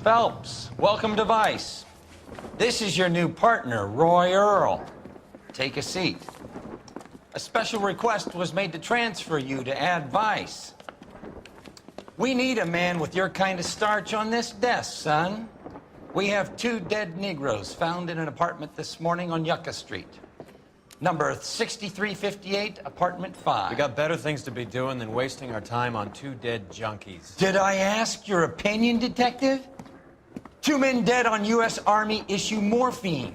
Phelps, welcome to Vice. This is your new partner, Roy Earl. Take a seat. A special request was made to transfer you to Ad Vice. We need a man with your kind of starch on this desk, son. We have 2 dead Negroes found in an apartment this morning on Yucca Street. Number 6358, apartment 5. We got better things to be doing than wasting our time on 2 dead junkies. Did I ask your opinion, detective? 2 men dead on U.S. Army issue morphine.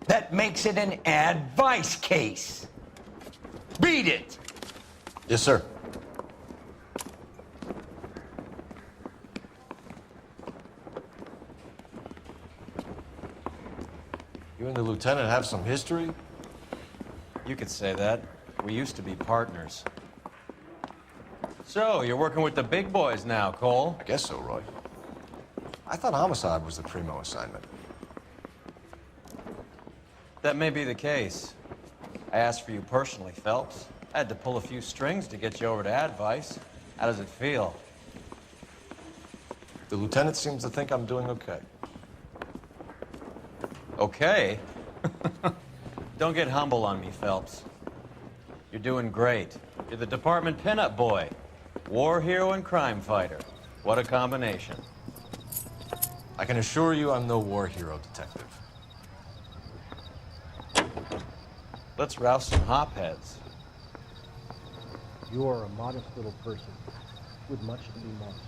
That makes it an Ad Vice case. Beat it! Yes, sir. You and the lieutenant have some history? You could say that. We used to be partners. So, you're working with the big boys now, Cole? I guess so, Roy. I thought homicide was the primo assignment. That may be the case. I asked for you personally, Phelps. I had to pull a few strings to get you over to Ad Vice. How does it feel? The lieutenant seems to think I'm doing okay. Okay? Don't get humble on me, Phelps. You're doing great. You're the department pinup boy. War hero and crime fighter. What a combination. I can assure you I'm no war hero, detective. Let's rouse some hopheads. You are a modest little person with much to be modest.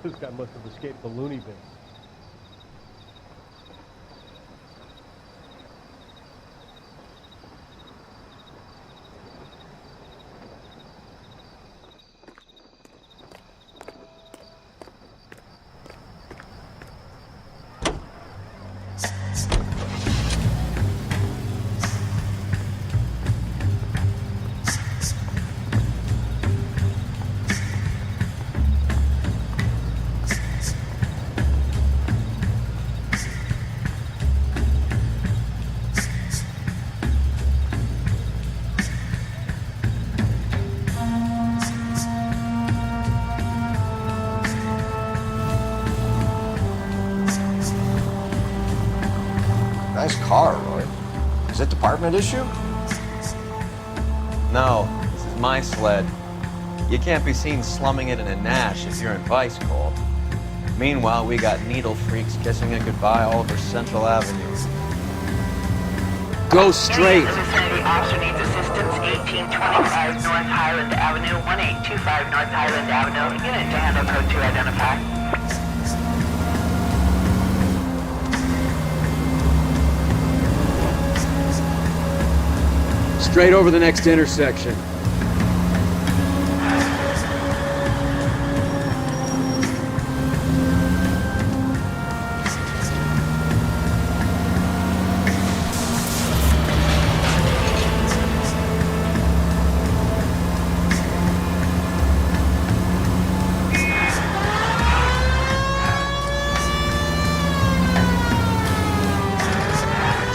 This guy must have escaped the loony bin. Nice car, Roy. Is it department issue? No, this is my sled. You can't be seen slumming it in a Nash if you're in Vice, Cole. Meanwhile, we got needle freaks kissing it goodbye all over Central Avenue. Go straight! Vicinity officer needs assistance, 1825 North Highland Avenue, 1825 North Highland Avenue. Unit to handle code 2 identify. Straight over the next intersection.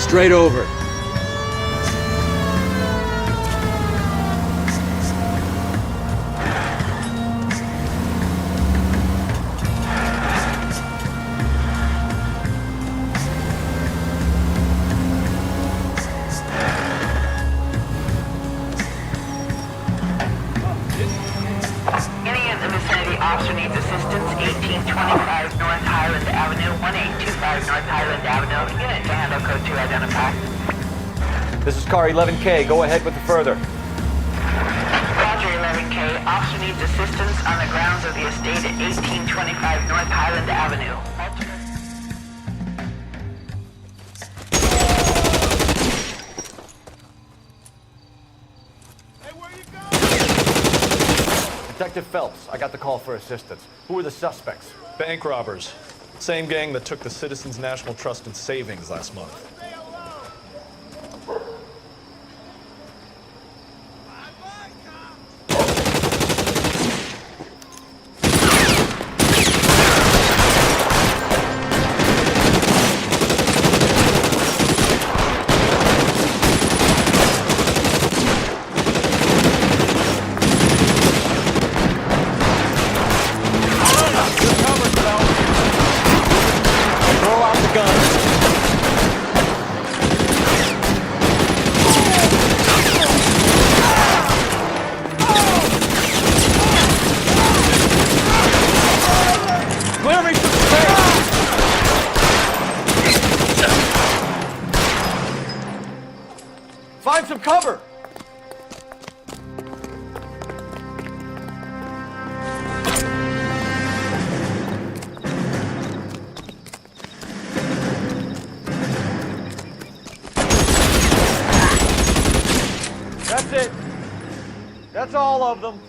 Straight over. Officer needs assistance, 1825 North Highland Avenue, 1825 North Highland Avenue. Unit to handle code 2 identify. This is car 11K. Go ahead with the further. Roger, 11K. Officer needs assistance on the grounds of the estate at 1825 North Highland Avenue. Detective Phelps, I got the call for assistance. Who are the suspects? Bank robbers. Same gang that took the Citizens National Trust and Savings last month. Find some cover! That's it. That's all of them.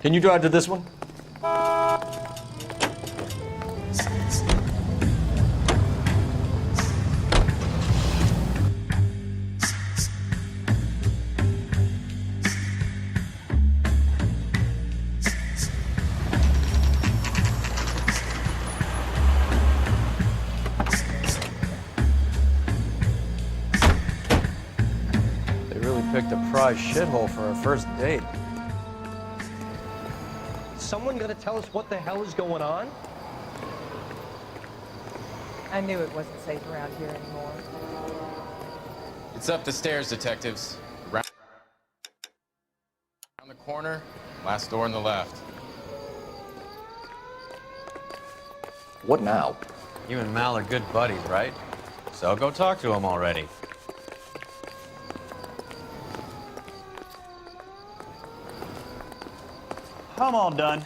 Can you drive to this one? They really picked a prize shithole for our first date. Someone gonna tell us what the hell is going on? I knew it wasn't safe around here anymore. It's up the stairs, detectives. Around the corner, last door on the left. What now? You and Mal are good buddies, right? So go talk to him already. I'm all done.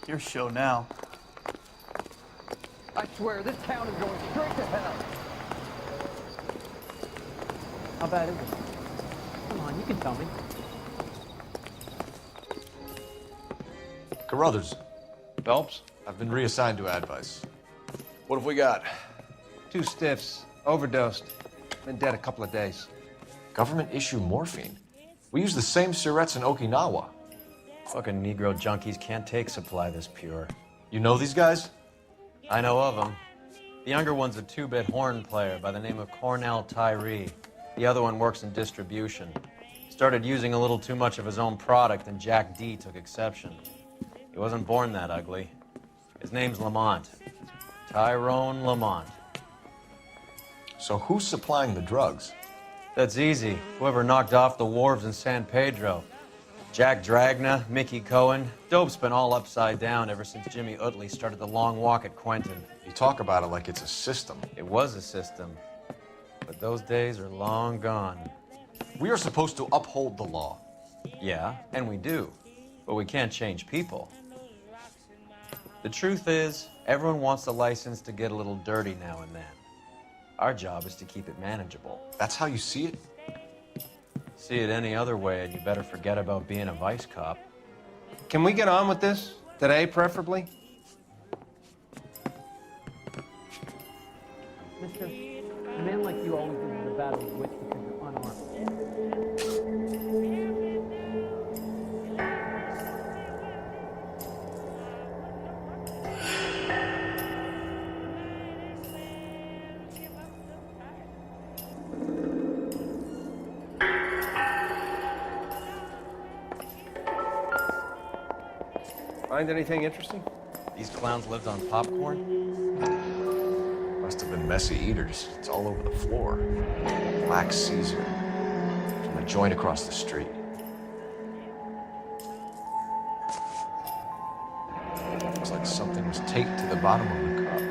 Your show now. I swear, this town is going straight to hell. How bad is it? Come on, you can tell me. Carruthers, Phelps? I've been reassigned to Advice. What have we got? 2 stiffs, overdosed, been dead a couple of days. Government issue morphine. We use the same syrettes in Okinawa. Fucking Negro junkies can't take supply this pure. You know these guys? I know of him. The younger one's a 2-bit horn player by the name of Cornell Tyree. The other one works in distribution. Started using a little too much of his own product, and Jack D took exception. He wasn't born that ugly. His name's Lamont. Tyrone Lamont. So who's supplying the drugs? That's easy. Whoever knocked off the wharves in San Pedro. Jack Dragna, Mickey Cohen. Dope's been all upside down ever since Jimmy Utley started the long walk at Quentin. You talk about it like it's a system. It was a system, but those days are long gone. We are supposed to uphold the law. Yeah, and we do, but we can't change people. The truth is, everyone wants a license to get a little dirty now and then. Our job is to keep it manageable. That's how you see it? See it any other way, and you better forget about being a vice cop. Can we get on with this? Today, preferably? Mister, a man like you always loses the battle of wits because you're unarmed. Find anything interesting? These clowns lived on popcorn? Must have been messy eaters. It's all over the floor. Black Caesar. From a joint across the street. Looks like something was taped to the bottom of the cup.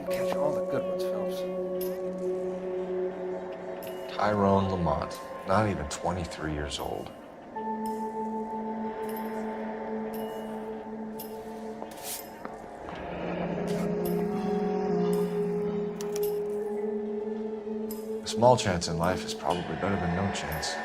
Catch all the good ones, Phelps. Tyrone Lamont. Not even 23 years old. A small chance in life is probably better than no chance.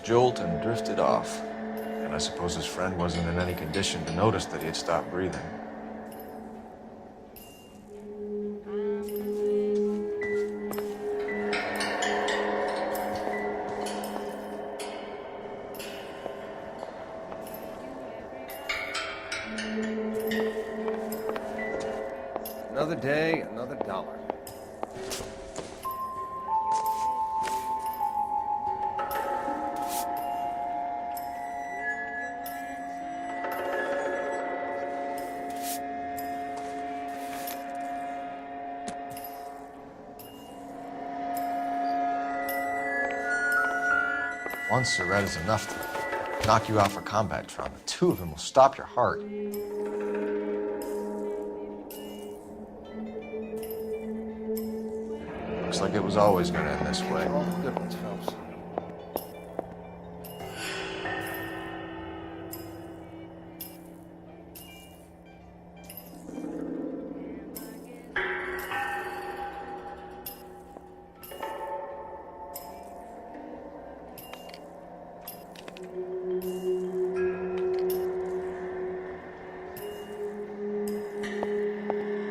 jolt and drifted off. And I suppose his friend wasn't in any condition to notice that he had stopped breathing. Another day, another dollar. One cigarette is enough to knock you out for combat trauma. Two of them will stop your heart. Looks like it was always going to end this way. All the good ones, Phelps.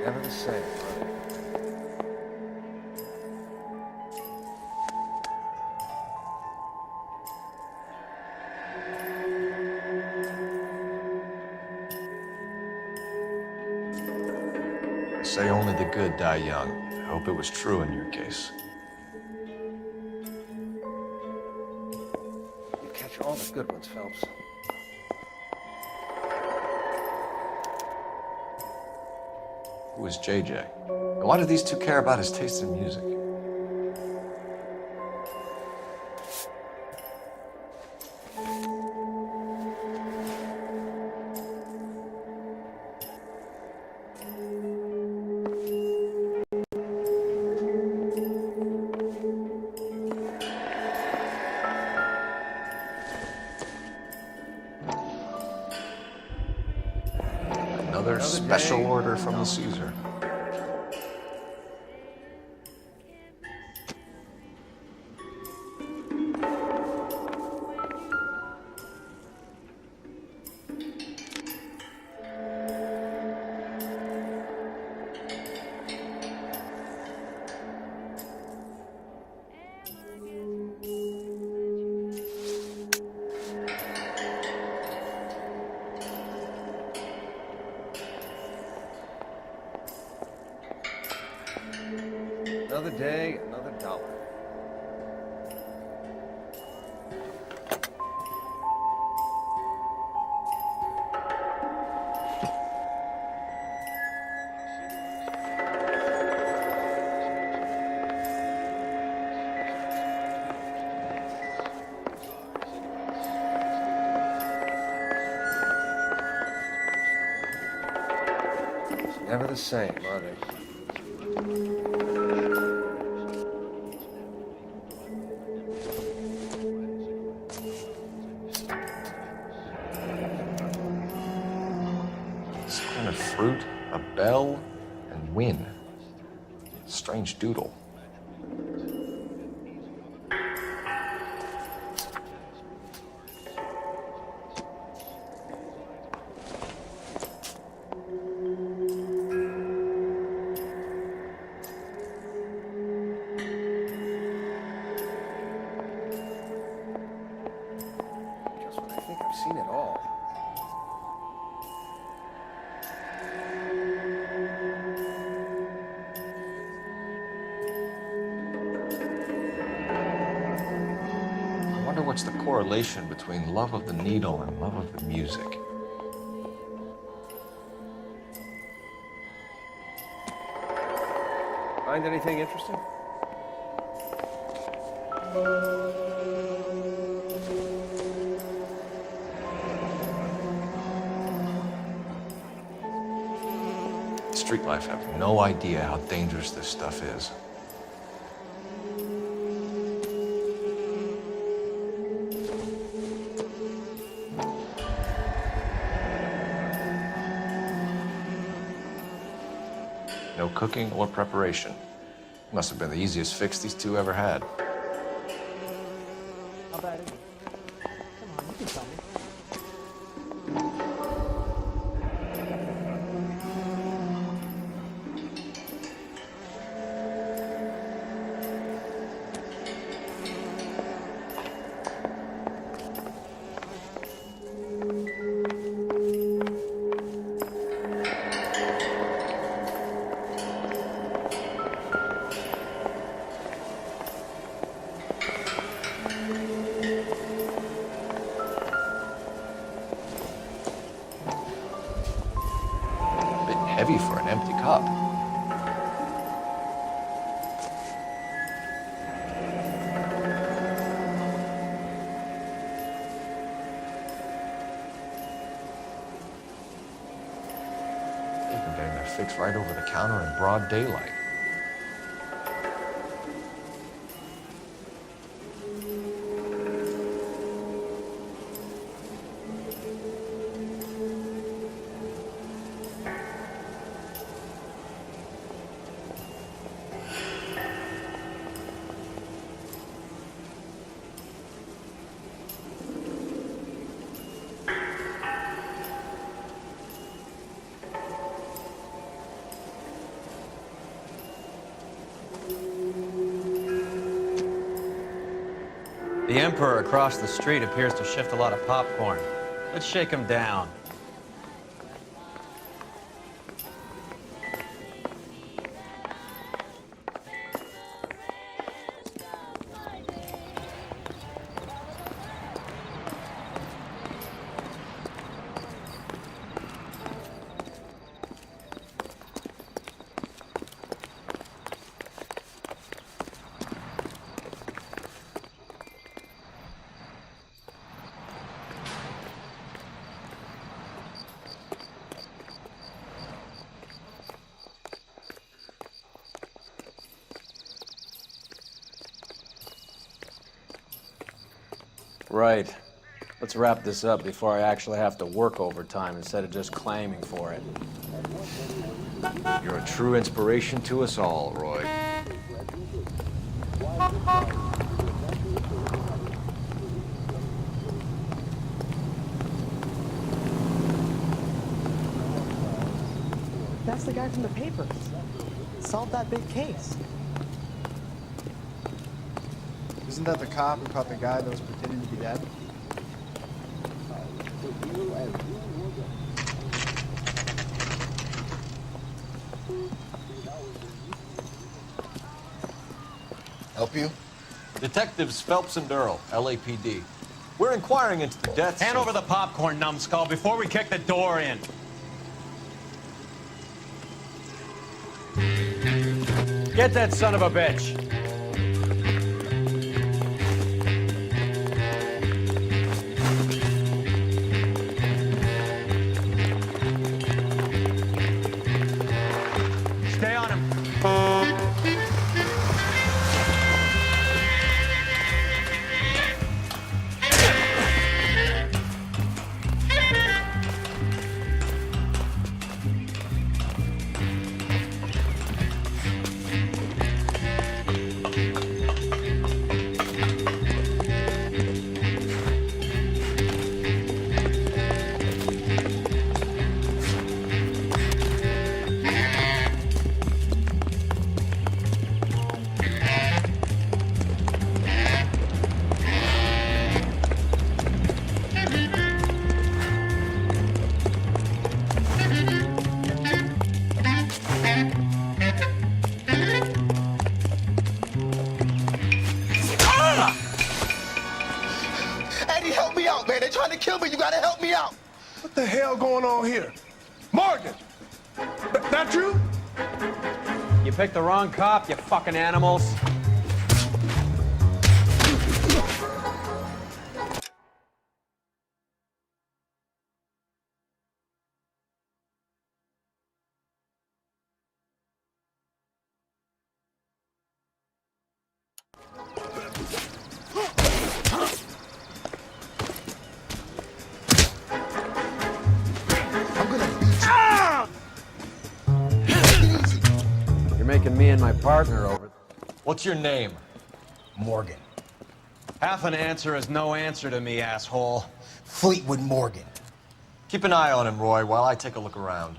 Never the same, brother. They say only the good die young. I hope it was true in your case. You catch all the good ones, Phelps. Who is JJ? And why do these two care about his taste in music? Another special order from the Caesar. Another day, another dollar. It's never the same, are they? Some kind of fruit, a bell, and win. Strange doodle. Just when I think I've seen it all. I wonder what's the correlation between love of the needle and love of the music. Find anything interesting? Street life have no idea how dangerous this stuff is. No cooking or preparation. Must have been the easiest fix these two ever had. How bad is it? Heavy for an empty cup. They've been getting their fix right over the counter in broad daylight. The Emperor across the street appears to shift a lot of popcorn. Let's shake him down. Right. Let's wrap this up before I actually have to work overtime instead of just claiming for it. You're a true inspiration to us all, Roy. That's the guy from the papers. Solved that big case. Isn't that the cop who caught the guy that was pretending to be dead? Help you? Detectives Phelps and Earl, LAPD. We're inquiring into the deaths. Hand over the popcorn, numbskull, before we kick the door in. Get that son of a bitch. Stay on him. Eddie, help me out, man. They're trying to kill me. You gotta help me out. What the hell going on here? Morgan! That you? You picked the wrong cop, you fucking animals. You're making me and my partner over. What's your name? Morgan. Half an answer is no answer to me, asshole. Fleetwood Morgan. Keep an eye on him, Roy, while I take a look around.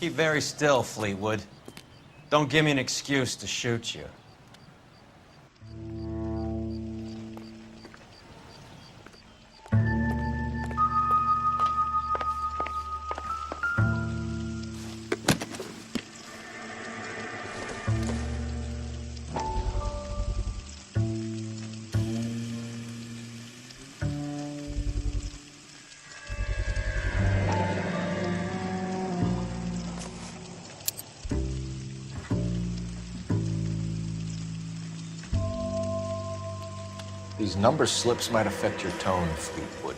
Keep very still, Fleetwood. Don't give me an excuse to shoot you. These number slips might affect your tone, Fleetwood.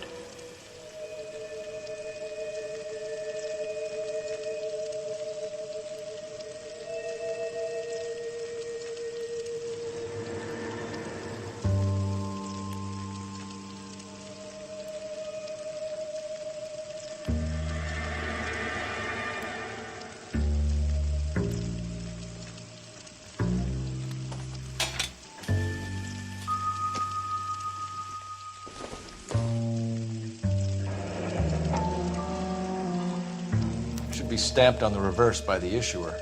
Should be stamped on the reverse by the issuer.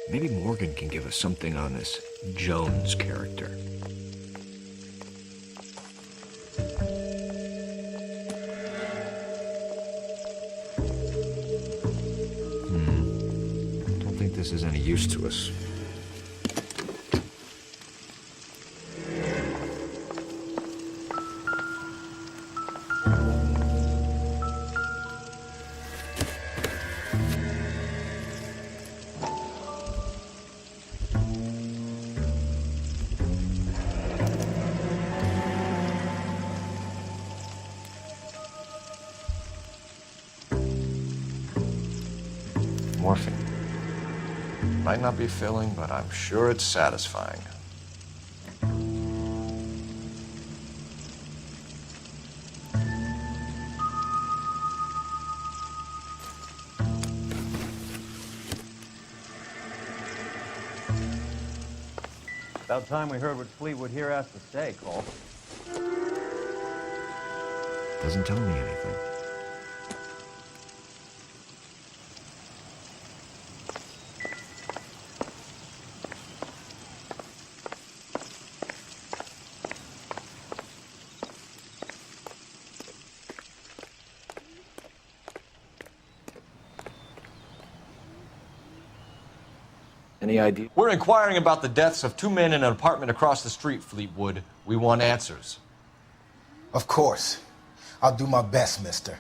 Maybe Morgan can give us something on this Jones character. Don't think this is any use to us. Morphine. Might not be filling, but I'm sure it's satisfying. About time we heard what Fleetwood here has to say, Cole. Doesn't tell me anything. Any idea? We're inquiring about the deaths of 2 men in an apartment across the street, Fleetwood. We want answers. Of course. I'll do my best, mister.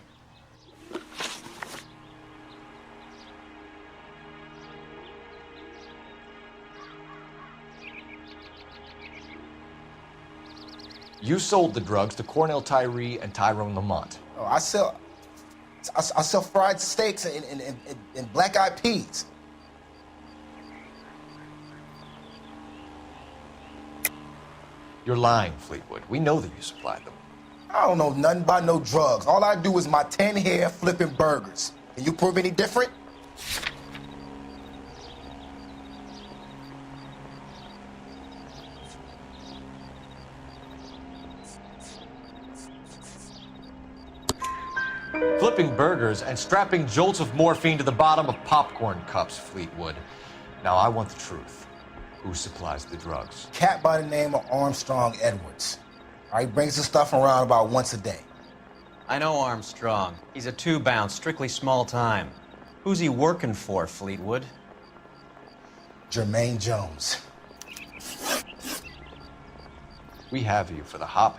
You sold the drugs to Cornell Tyree and Tyrone Lamont. Oh, I sell fried steaks and black-eyed peas. You're lying, Fleetwood. We know that you supplied them. I don't know nothing about no drugs. All I do is my 10 hair flipping burgers. Can you prove any different? Flipping burgers and strapping jolts of morphine to the bottom of popcorn cups, Fleetwood. Now, I want the truth. Who supplies the drugs? Cat by the name of Armstrong Edwards. He brings the stuff around about once a day. I know Armstrong. He's a two-bound, strictly small time. Who's he working for, Fleetwood? Jermaine Jones. We have you for the hop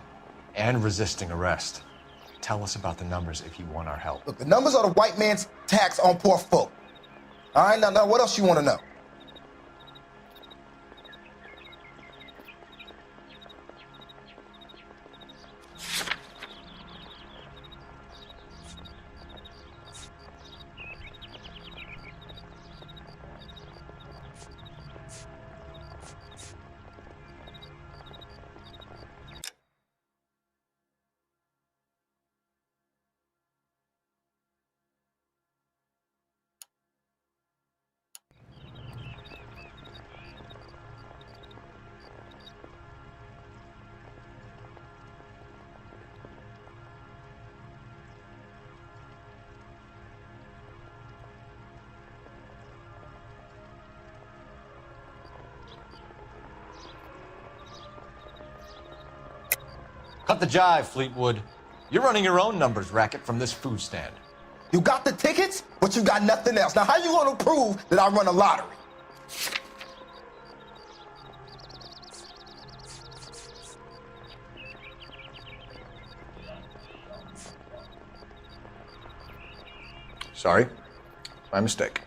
and resisting arrest. Tell us about the numbers if you want our help. Look, the numbers are the white man's tax on poor folk. All right, now what else you want to know? Cut the jive, Fleetwood. You're running your own numbers racket from this food stand. You got the tickets, but you got nothing else. Now, how you gonna prove that I run a lottery? Sorry. My mistake.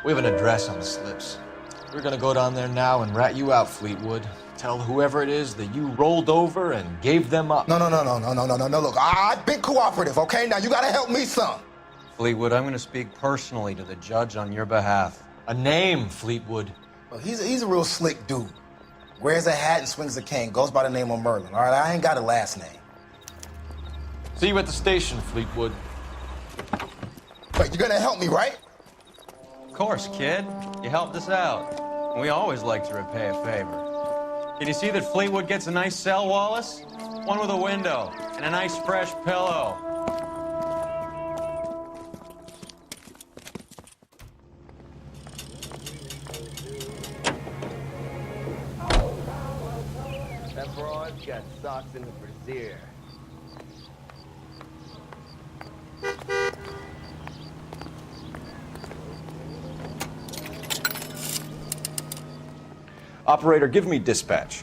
We have an address on the slips. We're gonna go down there now and rat you out, Fleetwood. Tell whoever it is that you rolled over and gave them up. No. Look, I've been cooperative, okay? Now you gotta help me some. Fleetwood, I'm going to speak personally to the judge on your behalf. A name, Fleetwood. Well, he's a real slick dude. Wears a hat and swings a cane. Goes by the name of Merlin, all right? I ain't got a last name. See you at the station, Fleetwood. Wait, you're gonna help me, right? Of course, kid. You helped us out. We always like to repay a favor. Can you see that Fleetwood gets a nice cell, Wallace? One with a window and a nice fresh pillow. That broad's got socks in the brassiere. Operator, give me dispatch.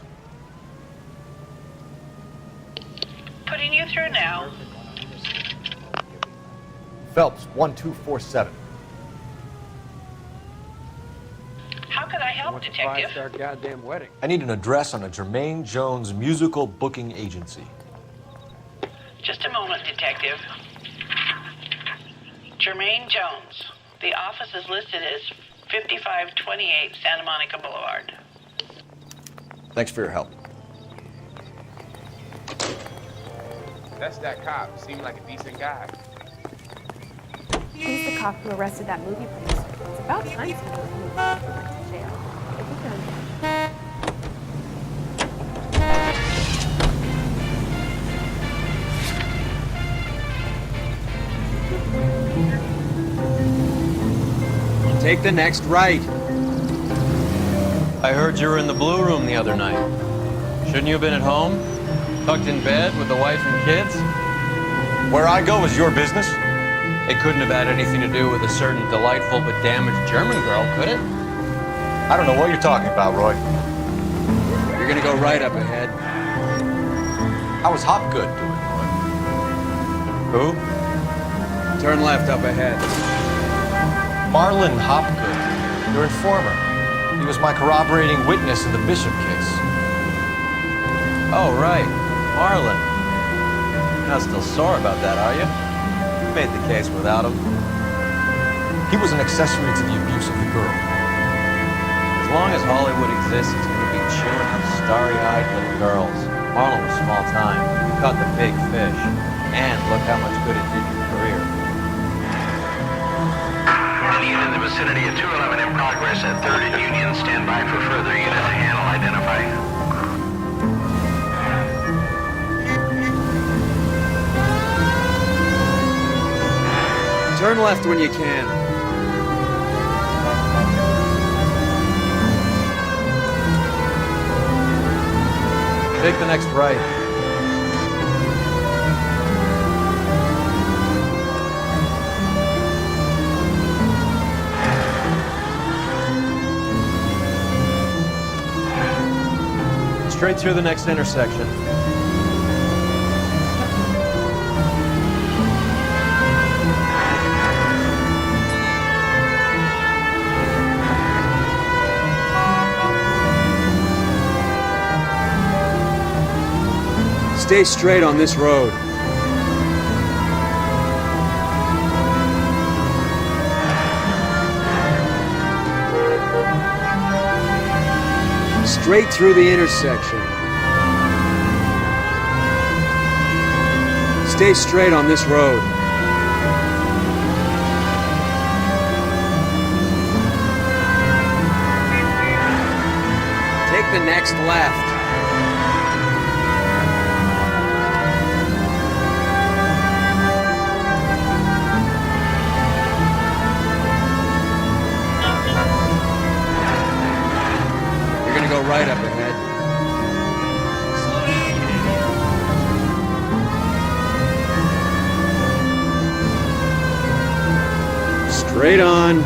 Putting you through now. Phelps, 1247. How can I help, Detective? Five-star goddamn wedding. I need an address on a Jermaine Jones musical booking agency. Just a moment, Detective. Jermaine Jones. The office is listed as 5528 Santa Monica Boulevard. Thanks for your help. That's that cop. Seemed like a decent guy. He's the cop who arrested that movie producer. It's about time he went to jail. If we can. Take the next right. I heard you were in the Blue Room the other night. Shouldn't you have been at home? Tucked in bed with the wife and kids? Where I go is your business? It couldn't have had anything to do with a certain delightful but damaged German girl, could it? I don't know what you're talking about, Roy. You're gonna go right up ahead. How was Hopgood doing, Roy? Who? Turn left up ahead. Marlon Hopgood, your informer. He was my corroborating witness in the Bishop case. Oh, right. Marlon. You're not still sore about that, are you? You made the case without him. He was an accessory to the abuse of the girl. As long as Hollywood exists, it's going to be chewing up starry-eyed little girls. Marlon was small time. He caught the big fish. And look how much good it did your career. Unit in the vicinity of 211 in progress at 3rd and Union. Stand by for further unit to handle identify. Turn left when you can. Take the next right. Straight through the next intersection. Stay straight on this road. Straight through the intersection. Stay straight on this road. Take the next left. Go right up ahead. Straight on.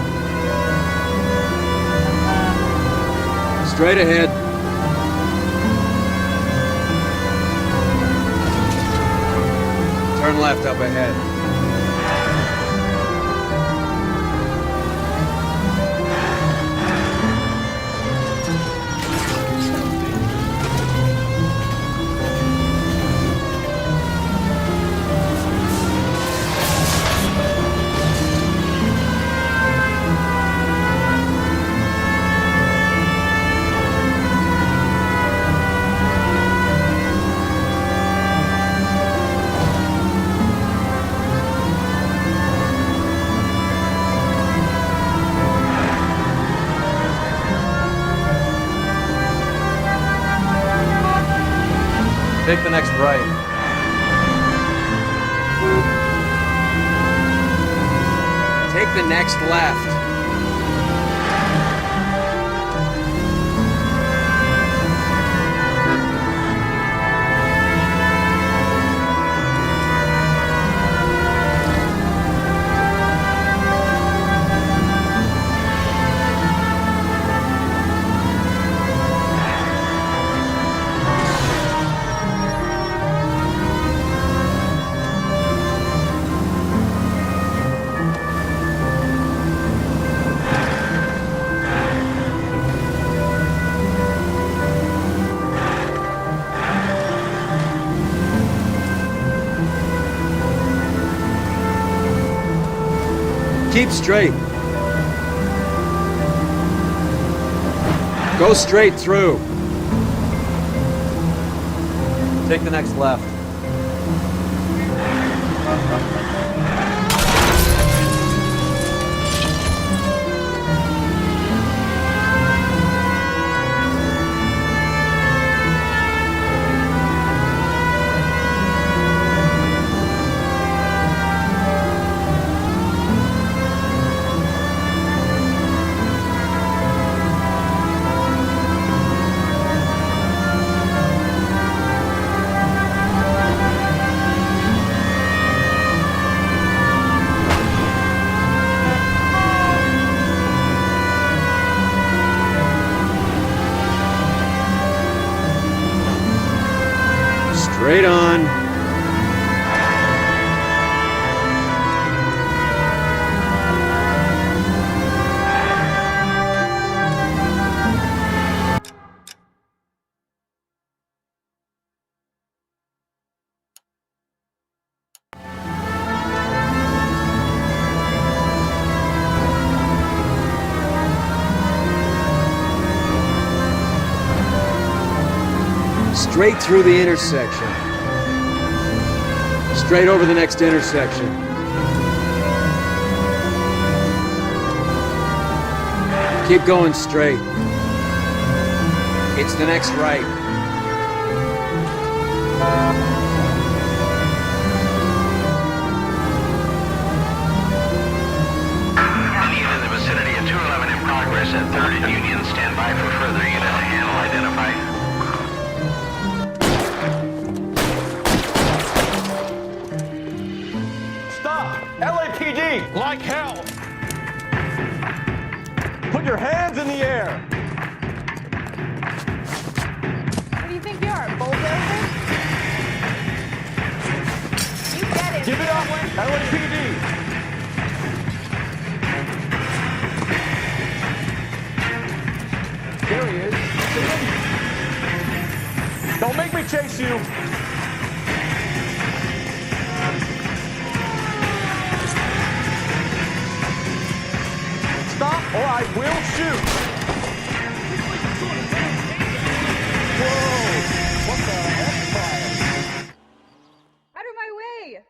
Straight ahead. Turn left up ahead. Take the next right. Take the next left. Keep straight. Go straight through. Take the next left. Straight on. Straight through the intersection. Straight over the next intersection. Keep going straight. It's the next right. Unit in the vicinity of 211 in progress at 3rd and Union. Stand by for further unit to handle identify. LAPD, like hell! Put your hands in the air! What do you think you are, a bulldozer? You get it. Give it up, LAPD! There he is. Don't make me chase you! Stop or I will shoot! Whoa! What the heck, fire? Out of my way!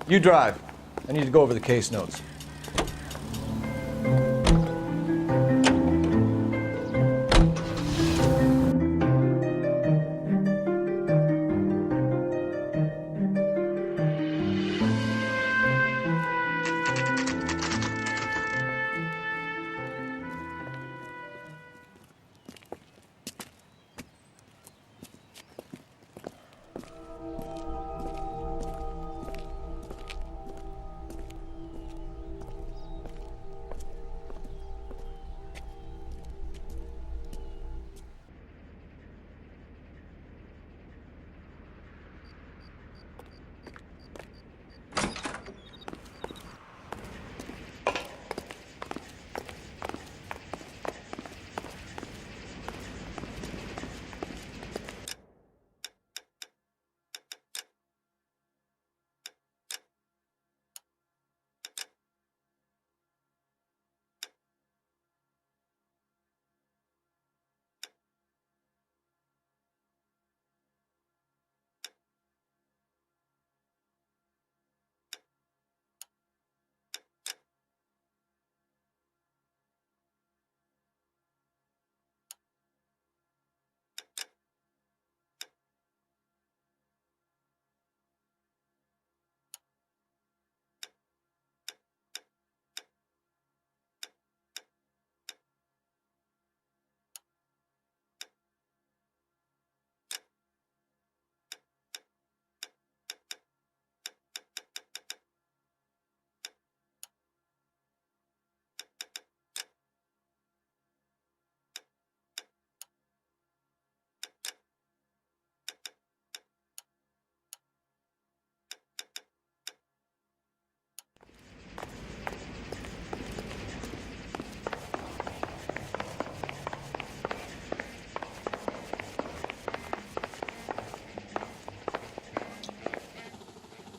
You drive. I need to go over the case notes.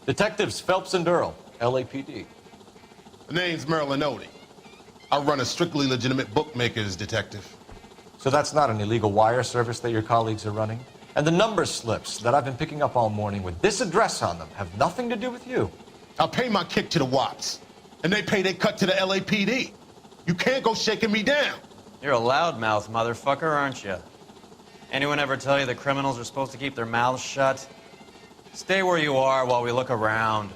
Detectives Phelps and Earl, LAPD. The name's Merlin Odie. I run a strictly legitimate bookmakers detective. So that's not an illegal wire service that your colleagues are running? And the number slips that I've been picking up all morning with this address on them have nothing to do with you? I pay my kick to the Watts, and they pay their cut to the LAPD. You can't go shaking me down. You're a loudmouth motherfucker, aren't you? Anyone ever tell you that criminals are supposed to keep their mouths shut? Stay where you are while we look around.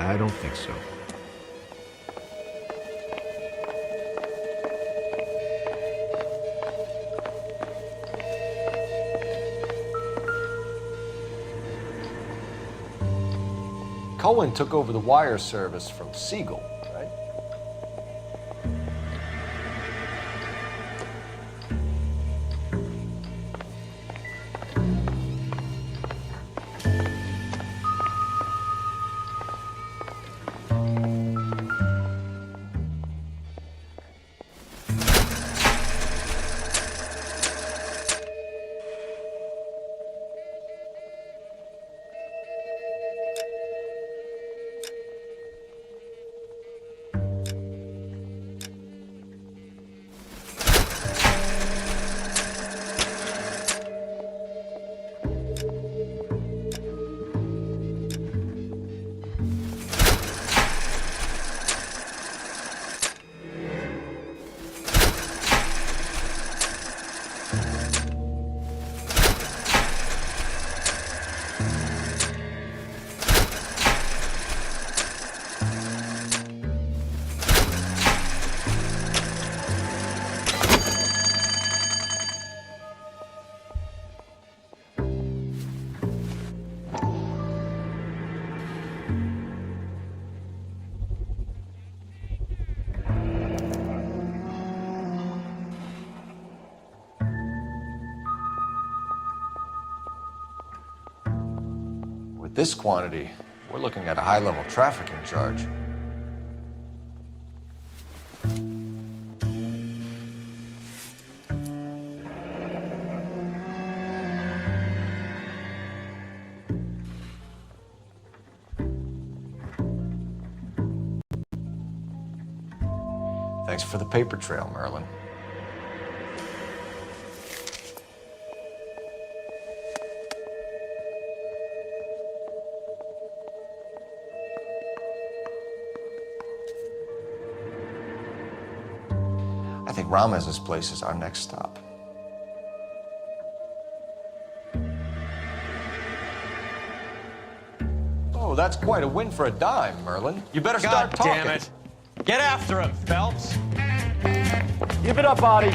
I don't think so. Cohen took over the wire service from Siegel, right? With this quantity, we're looking at a high-level trafficking charge. Thanks for the paper trail, Merlin. I think Ramez's place is our next stop. Oh, that's quite a win for a dime, Merlin. You better start talking. God damn it. Get after him, Phelps. Give it up, Body.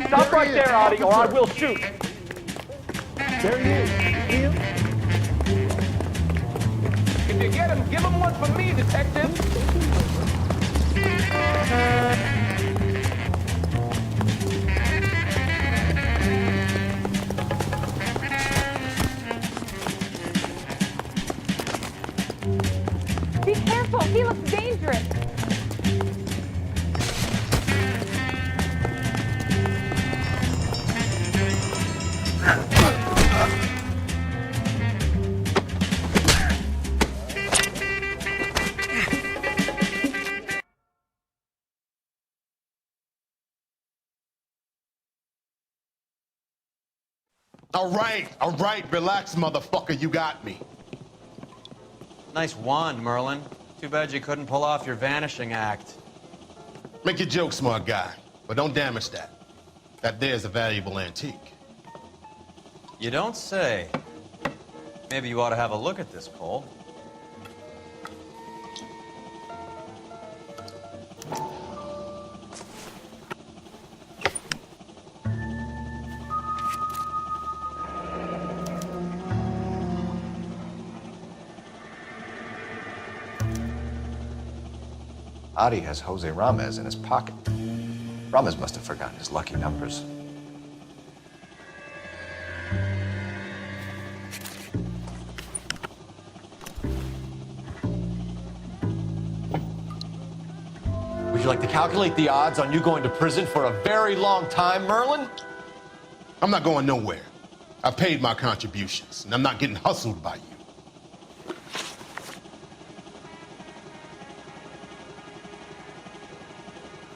Stop right there, Audie, or I will shoot. There he is. Him? If you get him, give him one for me, detective. Be careful, he looks dangerous. All right, relax, motherfucker, you got me. Nice wand, Merlin. Too bad you couldn't pull off your vanishing act. Make your joke, smart guy, but don't damage that. That there's a valuable antique. You don't say. Maybe you ought to have a look at this, Cole. Adi has Jose Ramez in his pocket. Ramez must have forgotten his lucky numbers. Would you like to calculate the odds on you going to prison for a very long time, Merlin? I'm not going nowhere. I've paid my contributions, and I'm not getting hustled by you.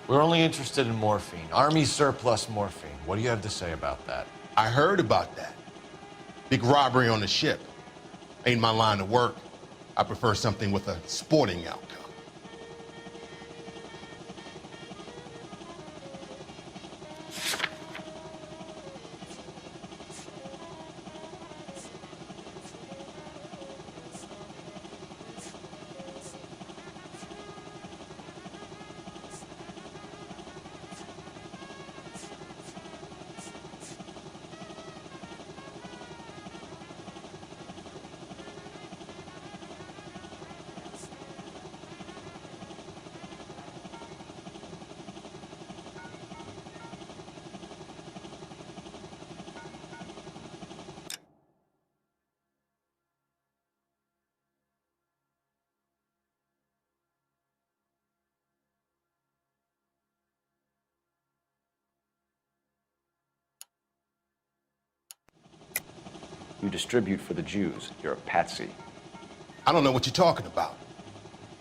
We're only interested in morphine. Army surplus morphine. What do you have to say about that? I heard about that. Big robbery on the ship. Ain't my line of work. I prefer something with a sporting outcome. You distribute for the Jews. You're a patsy. I don't know what you're talking about.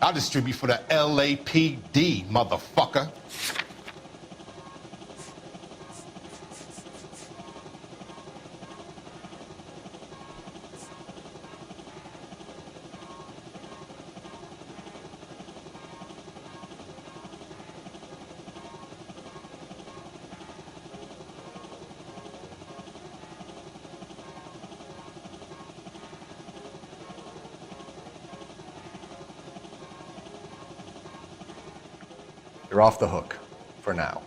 I'll distribute for the LAPD, motherfucker. You're off the hook, for now.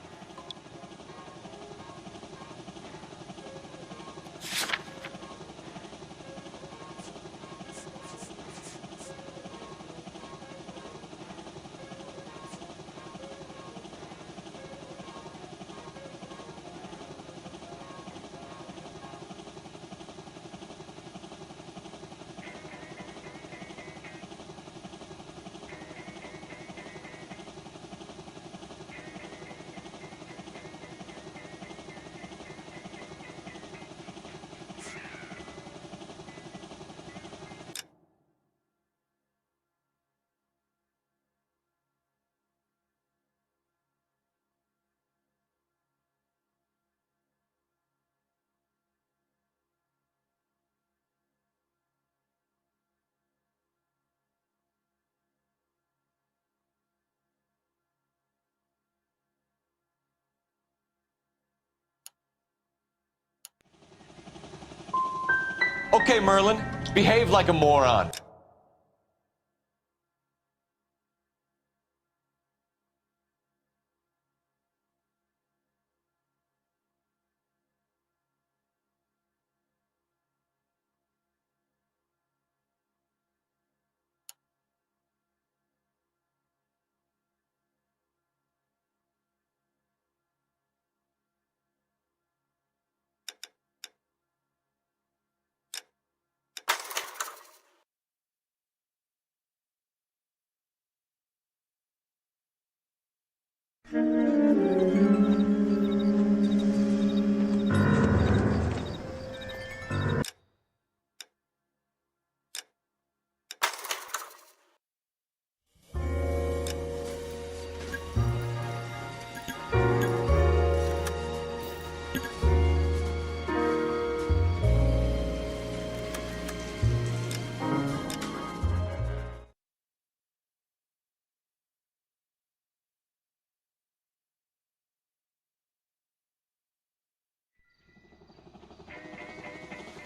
Okay, Merlin, behave like a moron.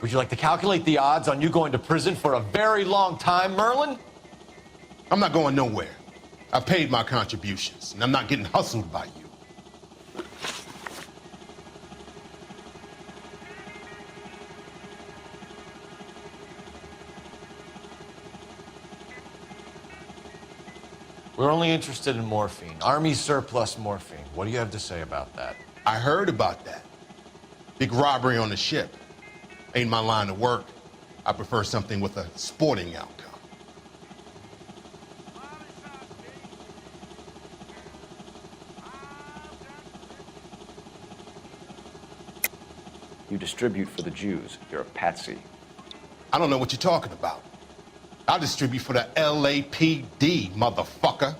Would you like to calculate the odds on you going to prison for a very long time, Merlin? I'm not going nowhere. I paid my contributions, and I'm not getting hustled by you. We're only interested in morphine. Army surplus morphine. What do you have to say about that? I heard about that. Big robbery on the ship. Ain't my line of work. I prefer something with a sporting outcome. You distribute for the Jews. You're a patsy. I don't know what you're talking about. I'll distribute for the LAPD, motherfucker.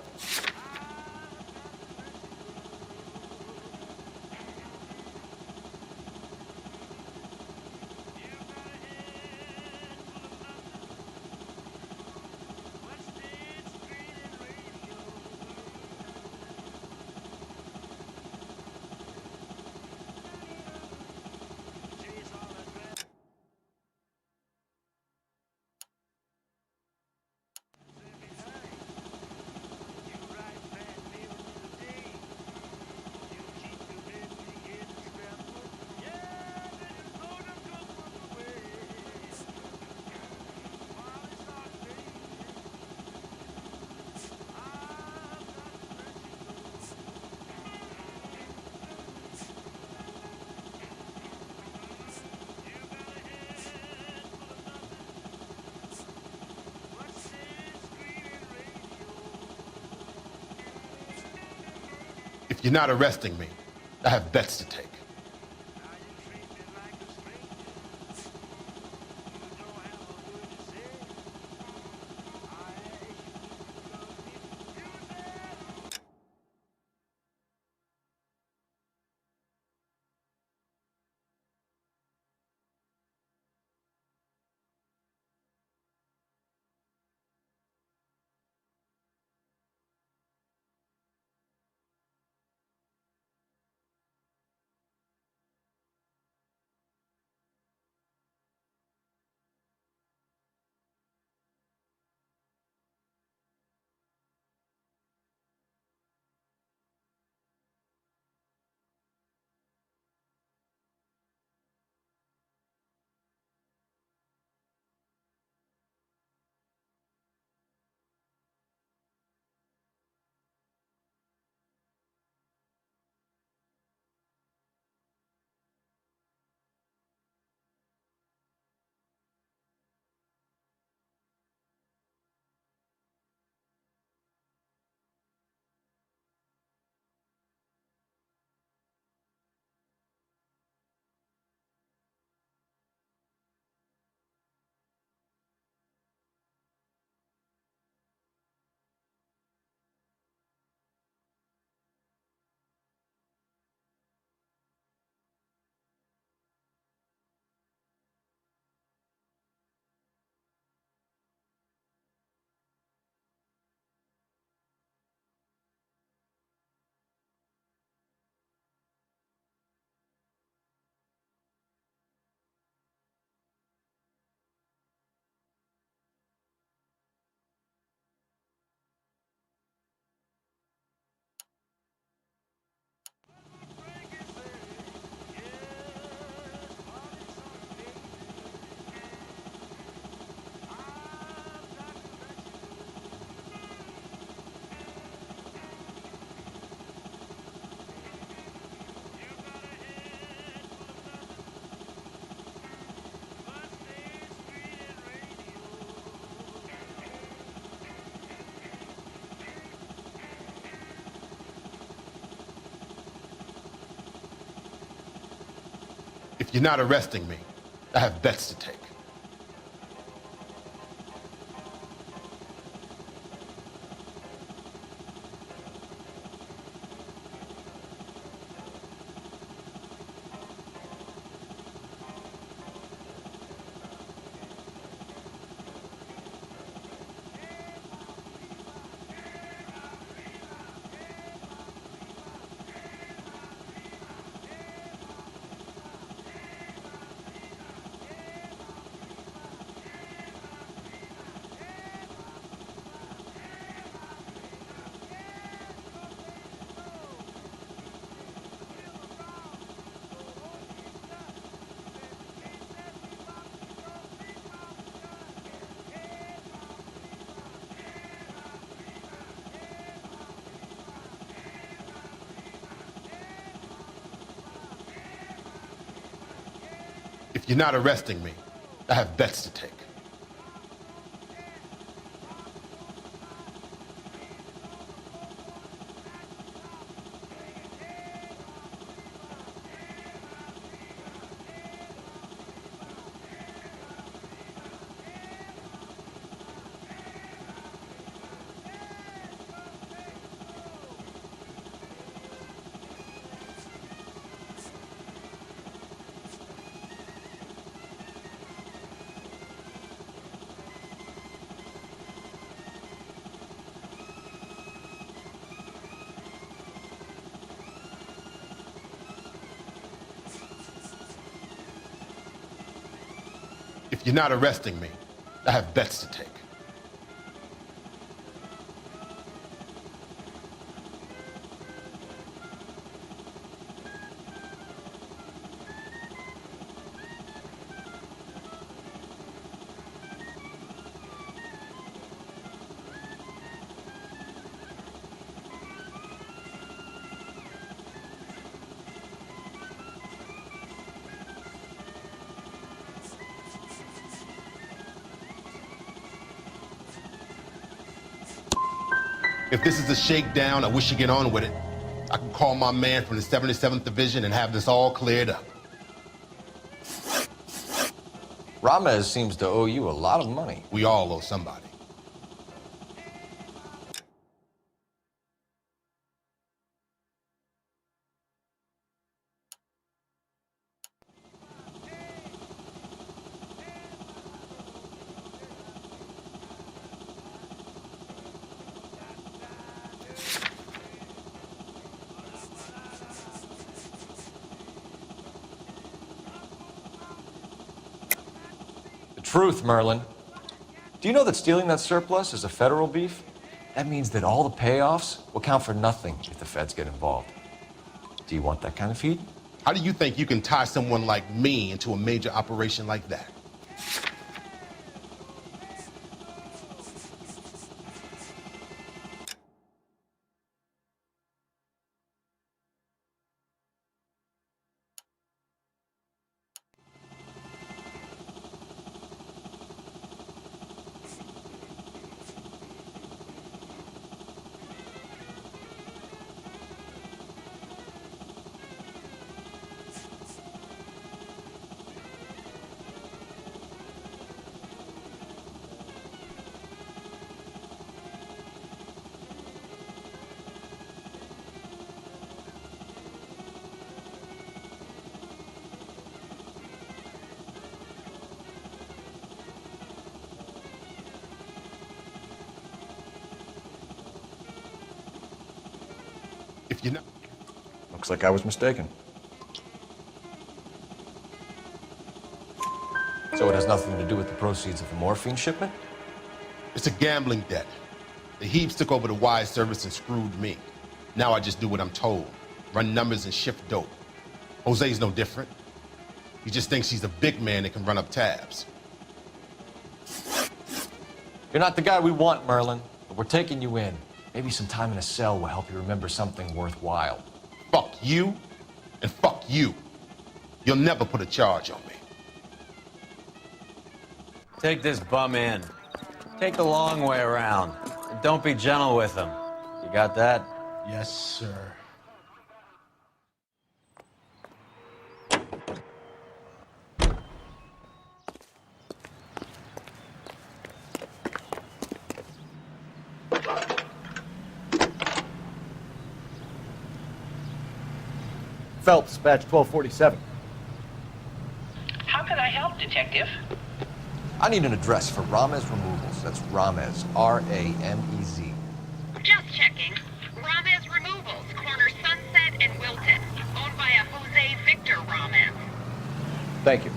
If you're not arresting me, I have bets to take. If you're not arresting me, I have bets to take. If you're not arresting me, I have bets to take. If you're not arresting me, I have bets to take. If this is a shakedown, I wish you get on with it. I can call my man from the 77th Division and have this all cleared up. Ramez seems to owe you a lot of money. We all owe somebody. Truth, Merlin. Do you know that stealing that surplus is a federal beef? That means that all the payoffs will count for nothing if the feds get involved. Do you want that kind of feed? How do you think you can tie someone like me into a major operation like that? If you know. Looks like I was mistaken. So it has nothing to do with the proceeds of the morphine shipment? It's a gambling debt. The Heaps took over the wire service and screwed me. Now I just do what I'm told. Run numbers and shift dope. Jose's no different. He just thinks he's a big man that can run up tabs. You're not the guy we want, Merlin, but we're taking you in. Maybe some time in a cell will help you remember something worthwhile. Fuck you, and fuck you. You'll never put a charge on me. Take this bum in. Take the long way around. And don't be gentle with him. You got that? Yes, sir. Phelps, badge 1247. How can I help, Detective? I need an address for Ramez Removals. That's Ramez, R-A-M-E-Z. Just checking. Ramez Removals, corner Sunset and Wilton. Owned by a Jose Victor Ramez. Thank you.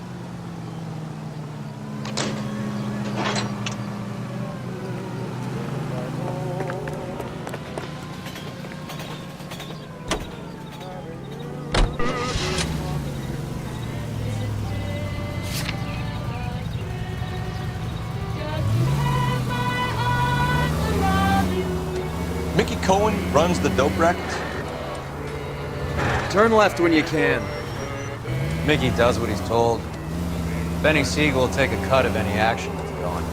Mickey Cohen runs the dope rackets? Turn left when you can. Mickey does what he's told. Benny Siegel will take a cut of any action that's going.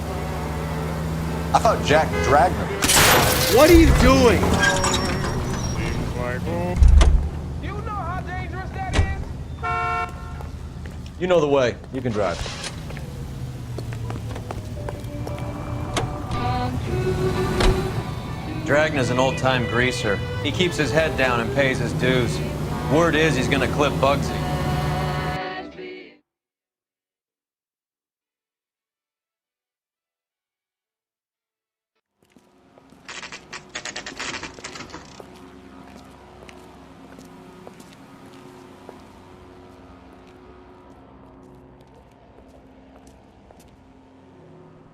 I thought Jack Dragner. What are you doing? You know the way. You can drive. Dragner's an old-time greaser. He keeps his head down and pays his dues. Word is he's gonna clip Bugsy.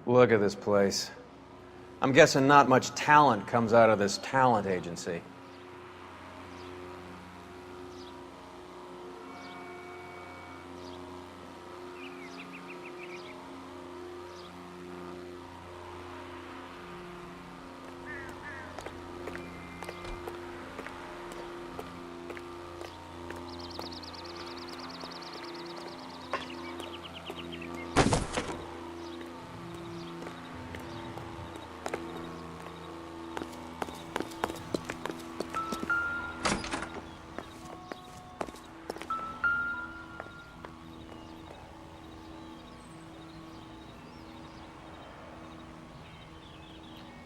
Look at this place. I'm guessing not much talent comes out of this talent agency.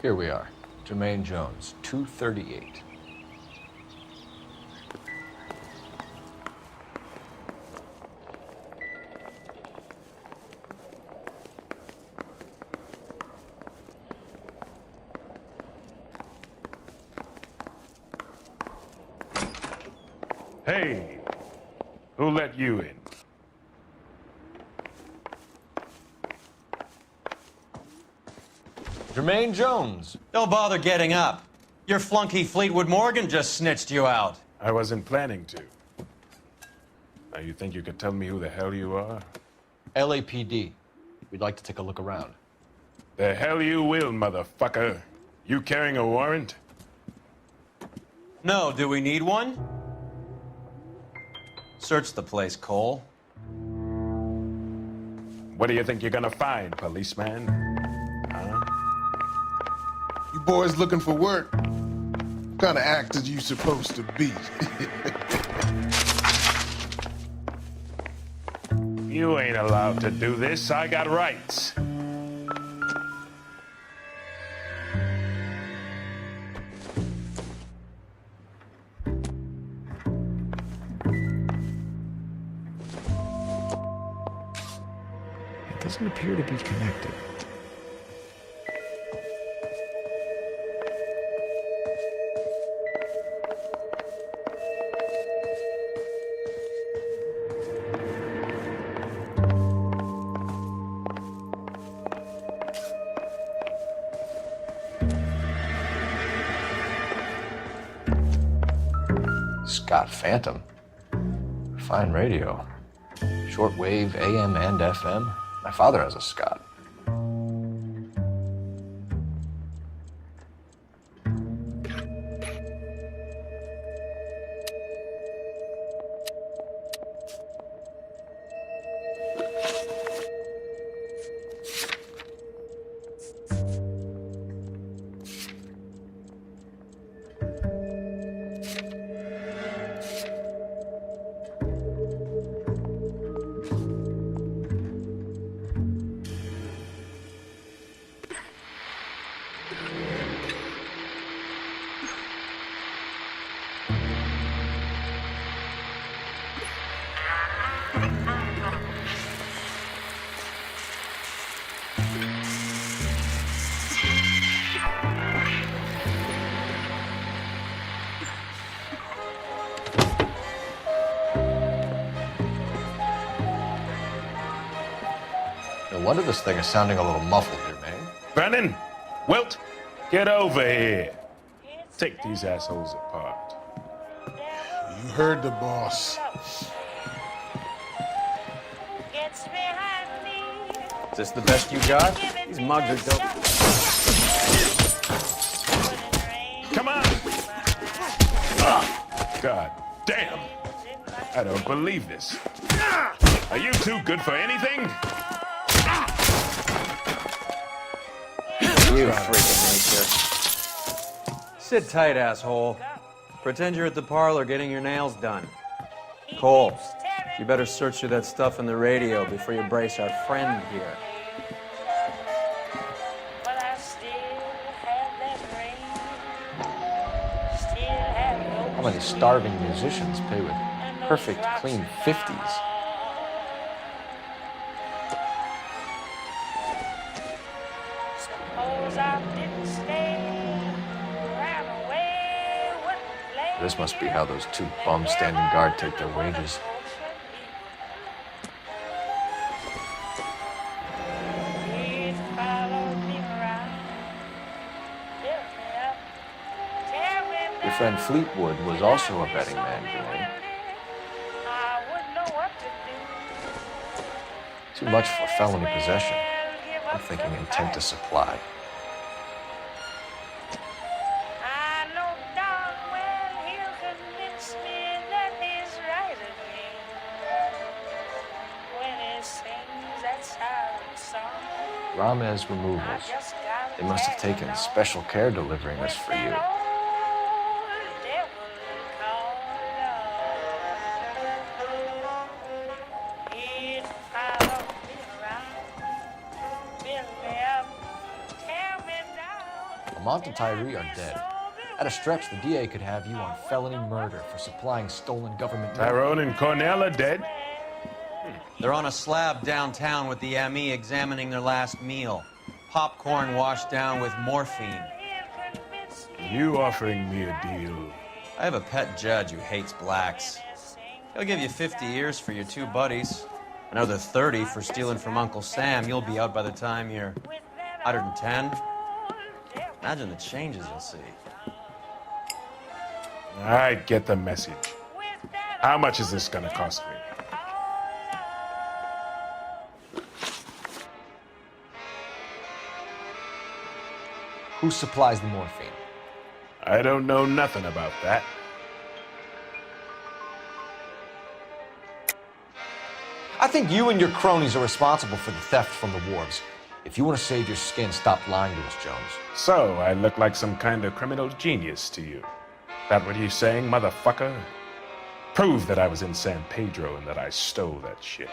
Here we are. Jermaine Jones, 238. Hey, who let you in? Jermaine Jones. Don't bother getting up. Your flunky Fleetwood Morgan just snitched you out. I wasn't planning to. Now, you think you could tell me who the hell you are? LAPD. We'd like to take a look around. The hell you will, motherfucker. You carrying a warrant? No, do we need one? Search the place, Cole. What do you think you're gonna find, policeman? Huh? You boys looking for work? What kind of actors you supposed to be? You ain't allowed to do this. I got rights. It doesn't appear to be connected. Scott Phantom. Fine radio. Shortwave, AM and FM. My father has a Scott. No wonder this thing is sounding a little muffled, Jermaine. Brennan, Wilt, get over here. Take these assholes apart. You heard the boss. Is this the best you got? These mugs are dope. Come on! God damn! I don't believe this. Are Are you too good for anything? You freak of nature. Sit tight, asshole. Pretend you're at the parlor getting your nails done. Cole, you better search through that stuff in the radio before you brace our friend here. How many starving musicians pay with perfect, clean 50s? This must be how those two bums standing guard take their wages. Your friend Fleetwood was also a betting man, Jermaine. Too much for felony possession. I'm thinking intent to supply. Ramez Removals. They must have taken special care delivering this for you. Lamont and Tyree are dead. At a stretch, the DA could have you on felony murder for supplying stolen government... Tyrone and Cornell are dead? They're on a slab downtown with the ME examining their last meal. Popcorn washed down with morphine. You offering me a deal? I have a pet judge who hates blacks. He'll give you 50 years for your two buddies. Another 30 for stealing from Uncle Sam. You'll be out by the time you're 110. Imagine the changes you'll see. I get the message. How much is this gonna cost me? Who supplies the morphine? I don't know nothing about that. I think you and your cronies are responsible for the theft from the wharves. If you want to save your skin, stop lying to us, Jones. So, I look like some kind of criminal genius to you. That what you're saying, motherfucker? Prove that I was in San Pedro and that I stole that shit.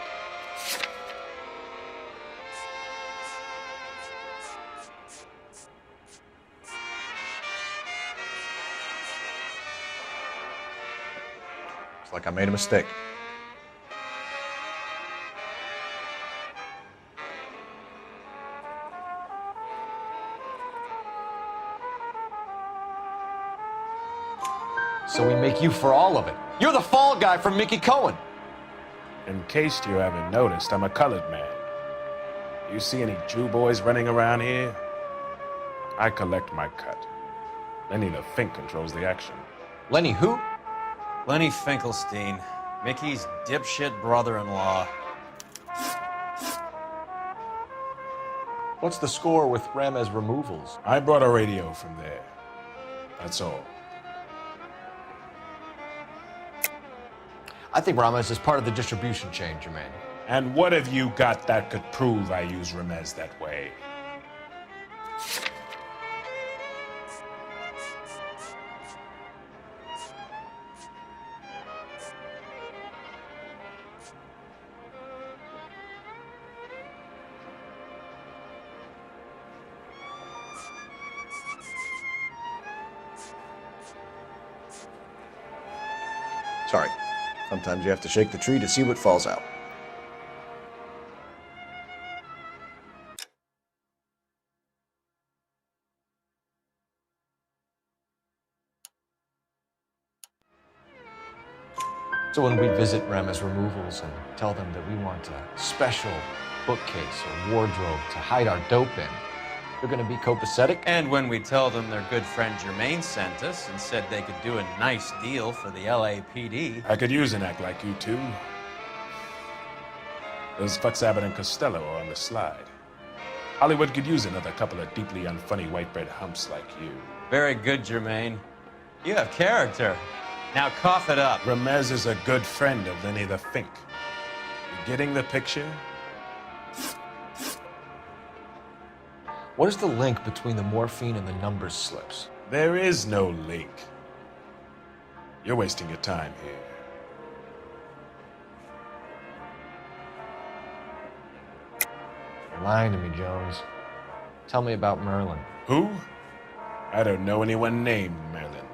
Looks like I made a mistake. So we make you for all of it. You're the fall guy from Mickey Cohen. In case you haven't noticed, I'm a colored man. You see any Jew boys running around here? I collect my cut. Lenny the Fink controls the action. Lenny who? Lenny Finkelstein, Mickey's dipshit brother-in-law. What's the score with Ramez Removals? I brought a radio from there. That's all. I think Ramez is part of the distribution chain, Jermaine. And what have you got that could prove I use Ramez that way? Sorry. Sometimes you have to shake the tree to see what falls out. So when we visit Ramez Removals and tell them that we want a special bookcase or wardrobe to hide our dope in, they're going to be copacetic? And when we tell them their good friend Jermaine sent us and said they could do a nice deal for the LAPD. I could use an act like you two. Those fucks Abbott and Costello are on the slide. Hollywood could use another couple of deeply unfunny white bread humps like you. Very good, Jermaine. You have character. Now cough it up. Ramez is a good friend of Lenny the Fink. Getting the picture? What is the link between the morphine and the numbers slips? There is no link. You're wasting your time here. You're lying to me, Jones. Tell me about Merlin. Who? I don't know anyone named Merlin.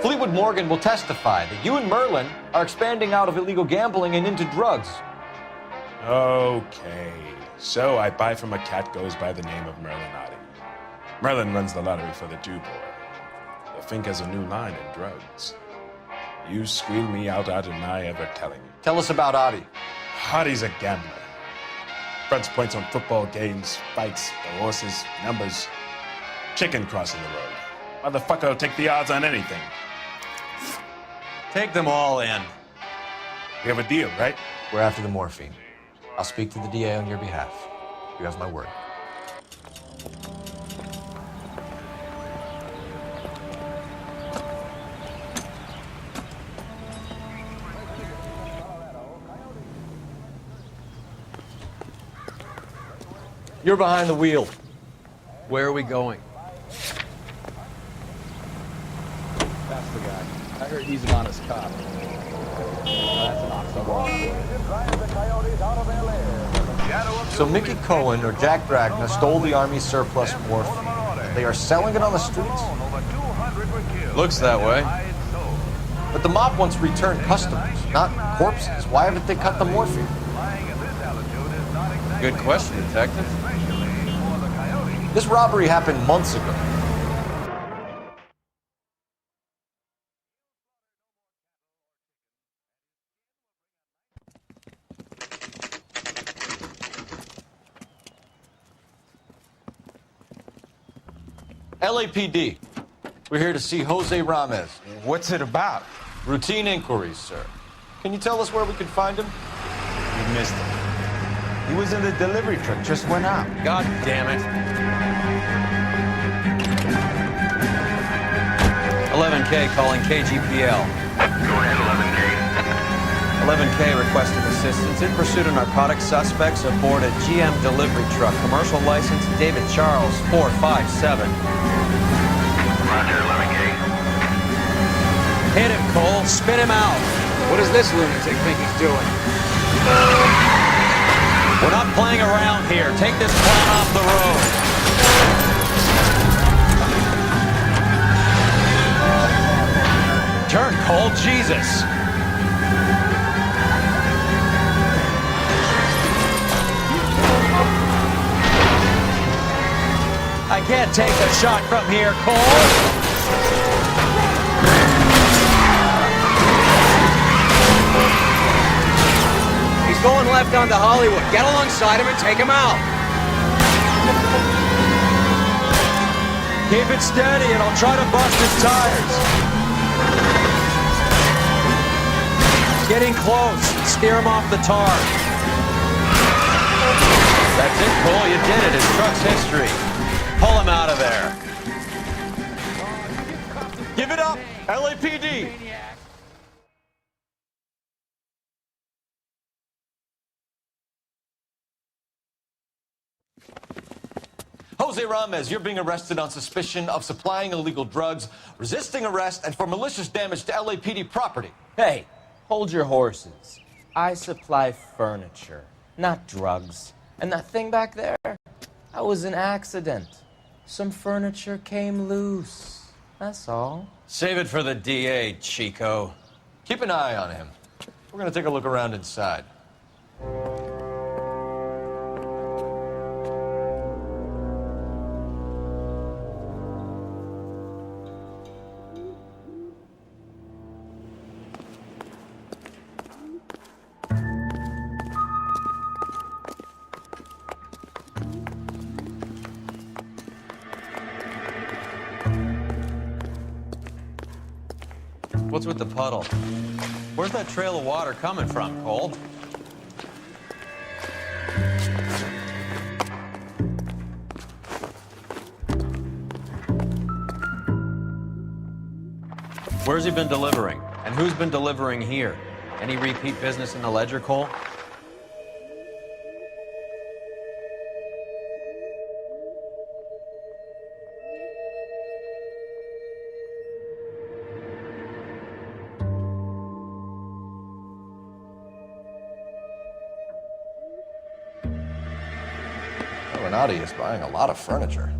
Fleetwood Morgan will testify that you and Merlin are expanding out of illegal gambling and into drugs. Okay, so I buy from a cat goes by the name of Merlinotti. Merlin runs the lottery for the Jew boy. The Fink has a new line in drugs. You squeal me out of my ever telling you. Tell us about Adi. Adi's a gambler. Fronts points on football games, fights, the horses, numbers. Chicken crossing the road. Motherfucker will take the odds on anything. Take them all in. We have a deal, right? We're after the morphine. I'll speak to the DA on your behalf. You have my word. You're behind the wheel. Where are we going? That's the guy. I heard he's an honest cop. That's an oxymoron. So Mickey Cohen or Jack Dragna stole the Army's surplus morphine. They are selling it on the streets? Looks that way. But the mob wants returned customers, not corpses. Why haven't they cut the morphine? Good question, Detective. This robbery happened months ago. LAPD. We're here to see Jose Ramez. What's it about? Routine inquiries, sir. Can you tell us where we can find him? You missed him. He was in the delivery truck, just went out. God damn it. 11K calling KGPL. Go ahead, 11K. 11K requesting assistance in pursuit of narcotic suspects aboard a GM delivery truck. Commercial license David Charles 457. Roger, 11K. Hit him, Cole. Spit him out. What does this lunatic think he's doing? We're not playing around here. Take this clown off the road. Turn, Cole. Jesus. I can't take a shot from here, Cole. He's going left onto Hollywood. Get alongside him and take him out. Keep it steady and I'll try to bust his tires. Getting close. Steer him off the tar. That's it, Cole. You did it. His truck's history. Pull him out of there. Give it up, LAPD. Jose Ramez, you're being arrested on suspicion of supplying illegal drugs, resisting arrest, and for malicious damage to LAPD property. Hey, hold your horses. I supply furniture, not drugs. And that thing back there, that was an accident. Some furniture came loose. That's all. Save it for the DA, Chico. Keep an eye on him. We're gonna take a look around inside. What's with the puddle? Where's that trail of water coming from, Cole? Where's he been delivering? And who's been delivering here? Any repeat business in the ledger, Cole? Adi is buying a lot of furniture.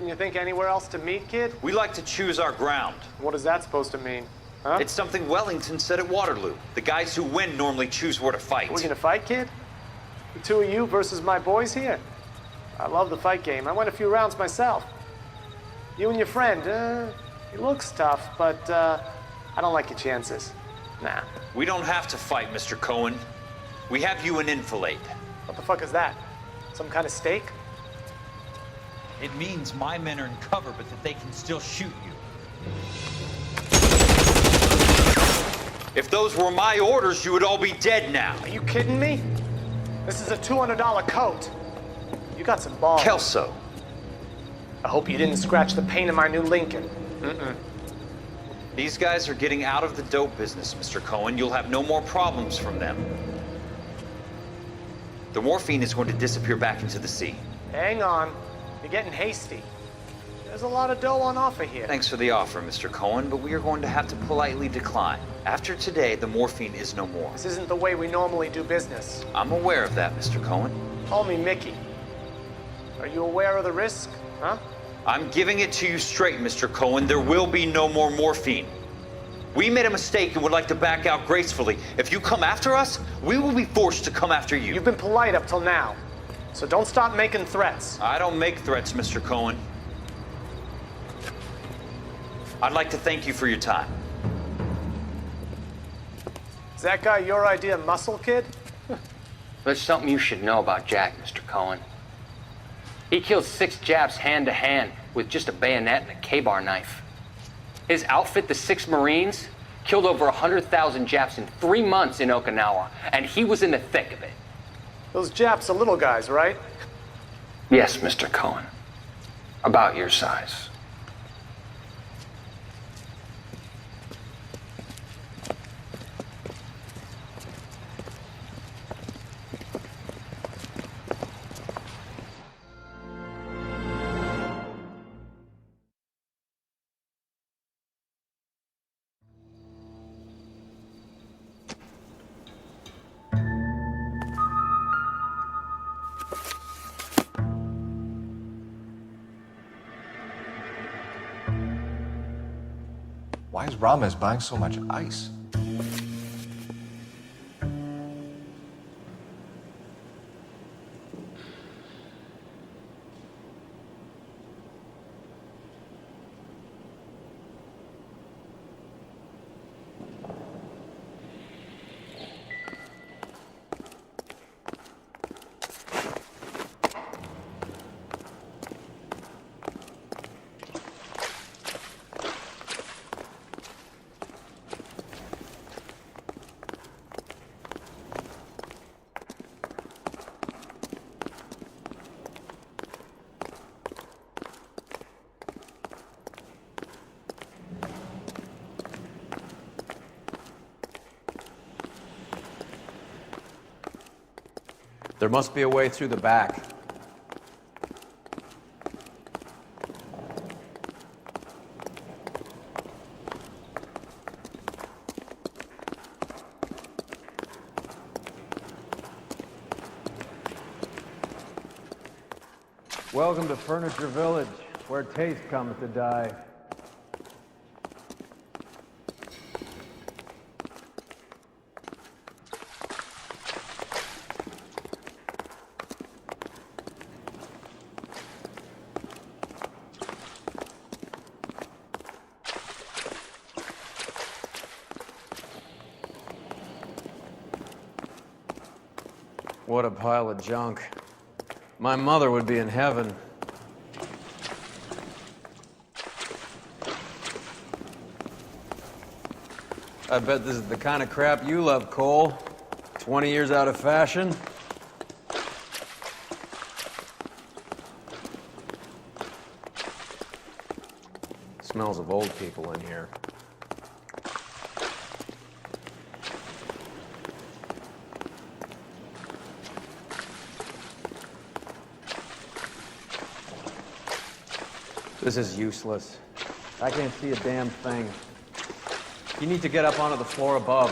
Couldn't you think anywhere else to meet, kid? We like to choose our ground. What is that supposed to mean? Huh? It's something Wellington said at Waterloo. The guys who win normally choose where to fight. We're gonna fight, kid? The two of you versus my boys here? I love the fight game. I went a few rounds myself. You and your friend, he looks tough, but I don't like your chances. Nah. We don't have to fight, Mr. Cohen. We have you an enfilade. What the fuck is that? Some kind of steak? It means my men are in cover, but that they can still shoot you. If those were my orders, you would all be dead now. Are you kidding me? This is a $200 coat. You got some balls. Kelso. I hope you didn't scratch the paint of my new Lincoln. These guys are getting out of the dope business, Mr. Cohen. You'll have no more problems from them. The morphine is going to disappear back into the sea. Hang on. You're getting hasty. There's a lot of dough on offer here. Thanks for the offer, Mr. Cohen, but we are going to have to politely decline. After today, the morphine is no more. This isn't the way we normally do business. I'm aware of that, Mr. Cohen. Call me Mickey. Are you aware of the risk, huh? I'm giving it to you straight, Mr. Cohen. There will be no more morphine. We made a mistake and would like to back out gracefully. If you come after us, we will be forced to come after you. You've been polite up till now, so don't stop making threats. I don't make threats, Mr. Cohen. I'd like to thank you for your time. Is that guy your idea of muscle, kid? There's something you should know about Jack, Mr. Cohen. He killed 6 Japs hand-to-hand with just a bayonet and a K-bar knife. His outfit, the 6 Marines, killed over 100,000 Japs in 3 months in Okinawa, and he was in the thick of it. Those Japs are little guys, right? Yes, Mr. Cohen. About your size. Why is Ramez buying so much ice? There must be a way through the back. Welcome to Furniture Village, where taste comes to die. What a pile of junk. My mother would be in heaven. I bet this is the kind of crap you love, Cole. 20 years out of fashion. Smells of old people in here. This is useless. I can't see a damn thing. You need to get up onto the floor above.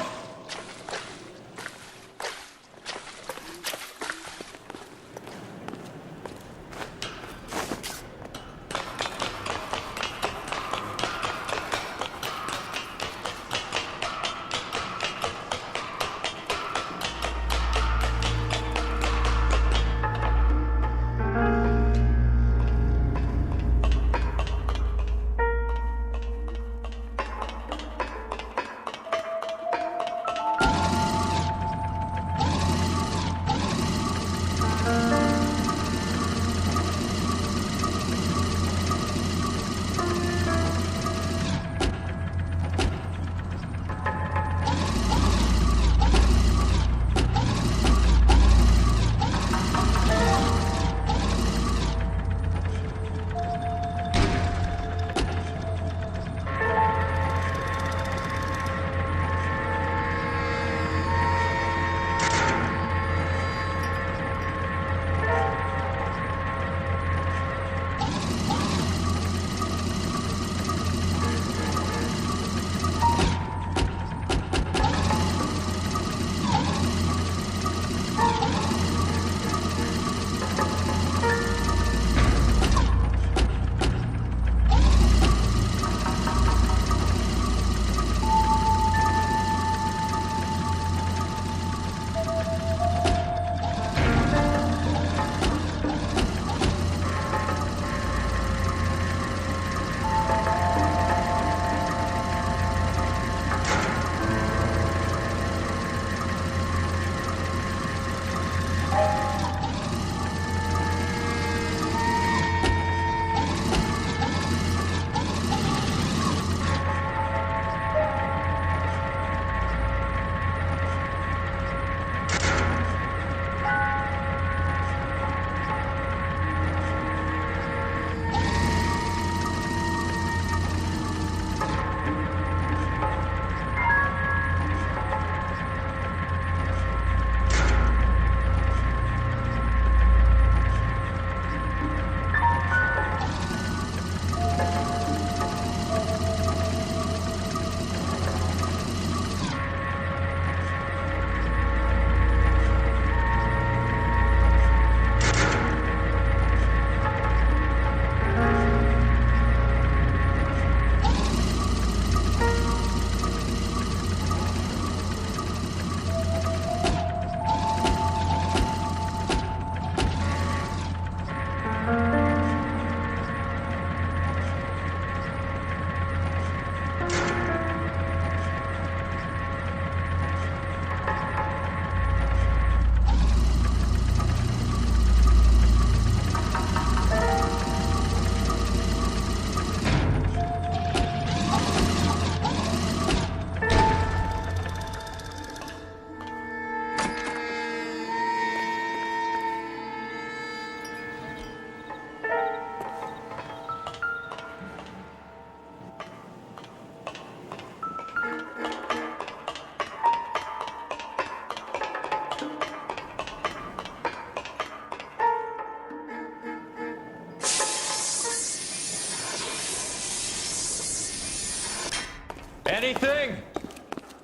Anything?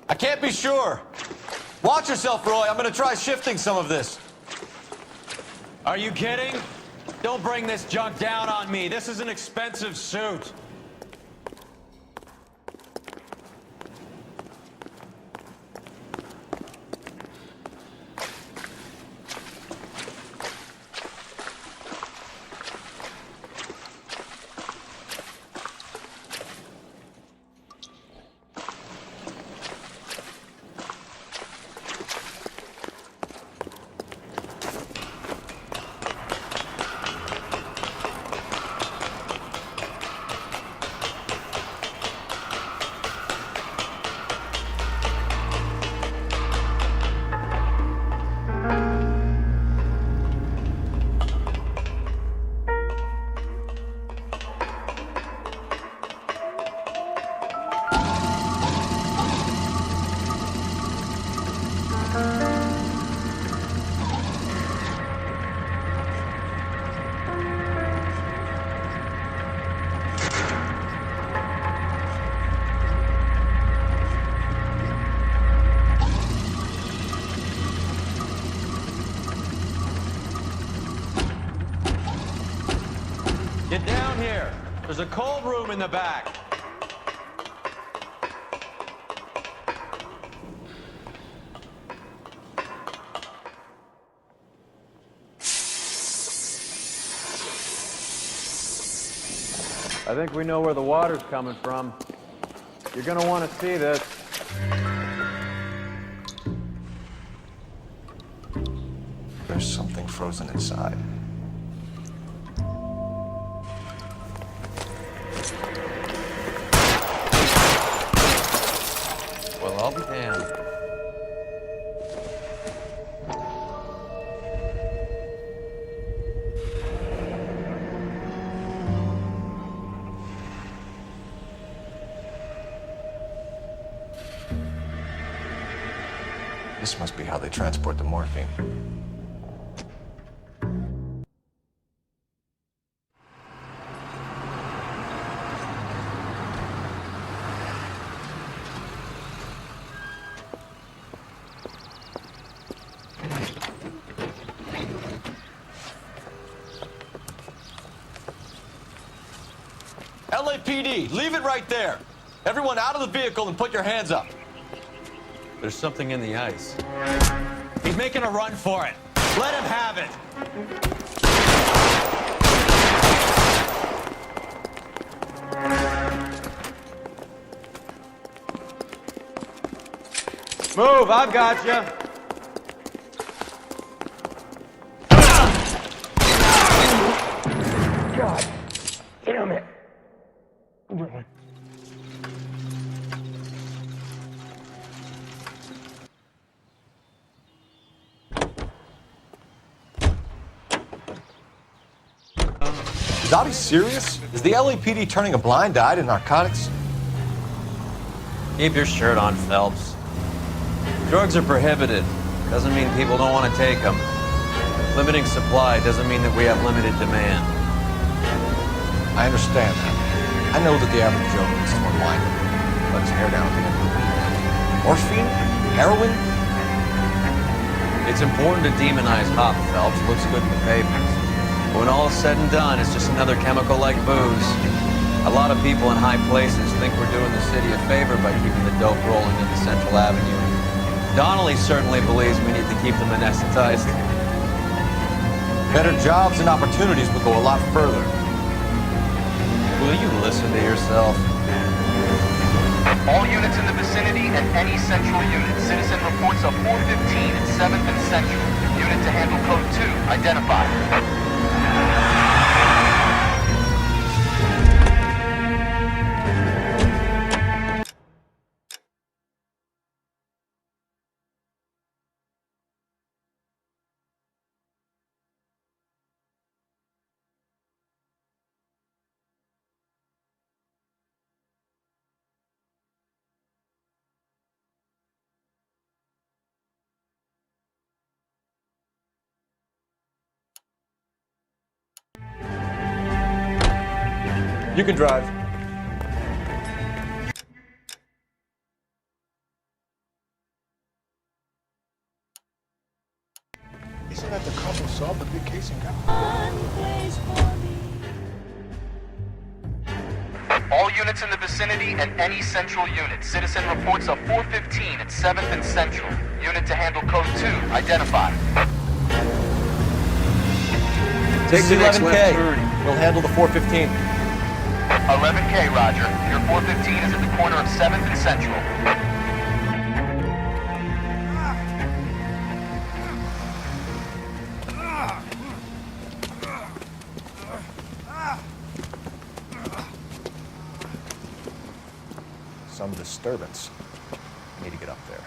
I can't be sure. Watch yourself, Roy. I'm gonna try shifting some of this. Are you kidding? Don't bring this junk down on me. This is an expensive suit. Get down here. There's a cold room in the back. I think we know where the water's coming from. You're gonna want to see this. There's something frozen inside. Well, I'll be damned. This must be how they transport the morphine. LAPD, leave it right there. Everyone out of the vehicle and put your hands up. There's something in the ice. He's making a run for it. Let him have it. Move, I've got you. God damn it. Is Audie serious? Is the LAPD turning a blind eye to narcotics? Keep your shirt on, Phelps. Drugs are prohibited. Doesn't mean people don't want to take them. Limiting supply doesn't mean that we have limited demand. I understand that. I know that the average Joe needs to unwind it. Let his hair down at the end of the week. Morphine? Heroin? It's important to demonize hop, Phelps. Looks good in the papers. But when all is said and done, it's just another chemical like booze. A lot of people in high places think we're doing the city a favor by keeping the dope rolling into Central Avenue. Donnelly certainly believes we need to keep them anesthetized. Better jobs and opportunities would go a lot further. Will you listen to yourself? All units in the vicinity and any central unit. Citizen reports of 415 at 7th and Central. Unit to handle code 2. Identified. You can drive. almost solved the big case in Gotham. All units in the vicinity and any central unit. Citizen reports of 415 at 7th and Central. Unit to handle code 2. Identify. Take the next left turn. We'll handle the 415. 11K, Roger. Your 415 is at the corner of 7th and Central. Some disturbance. I need to get up there.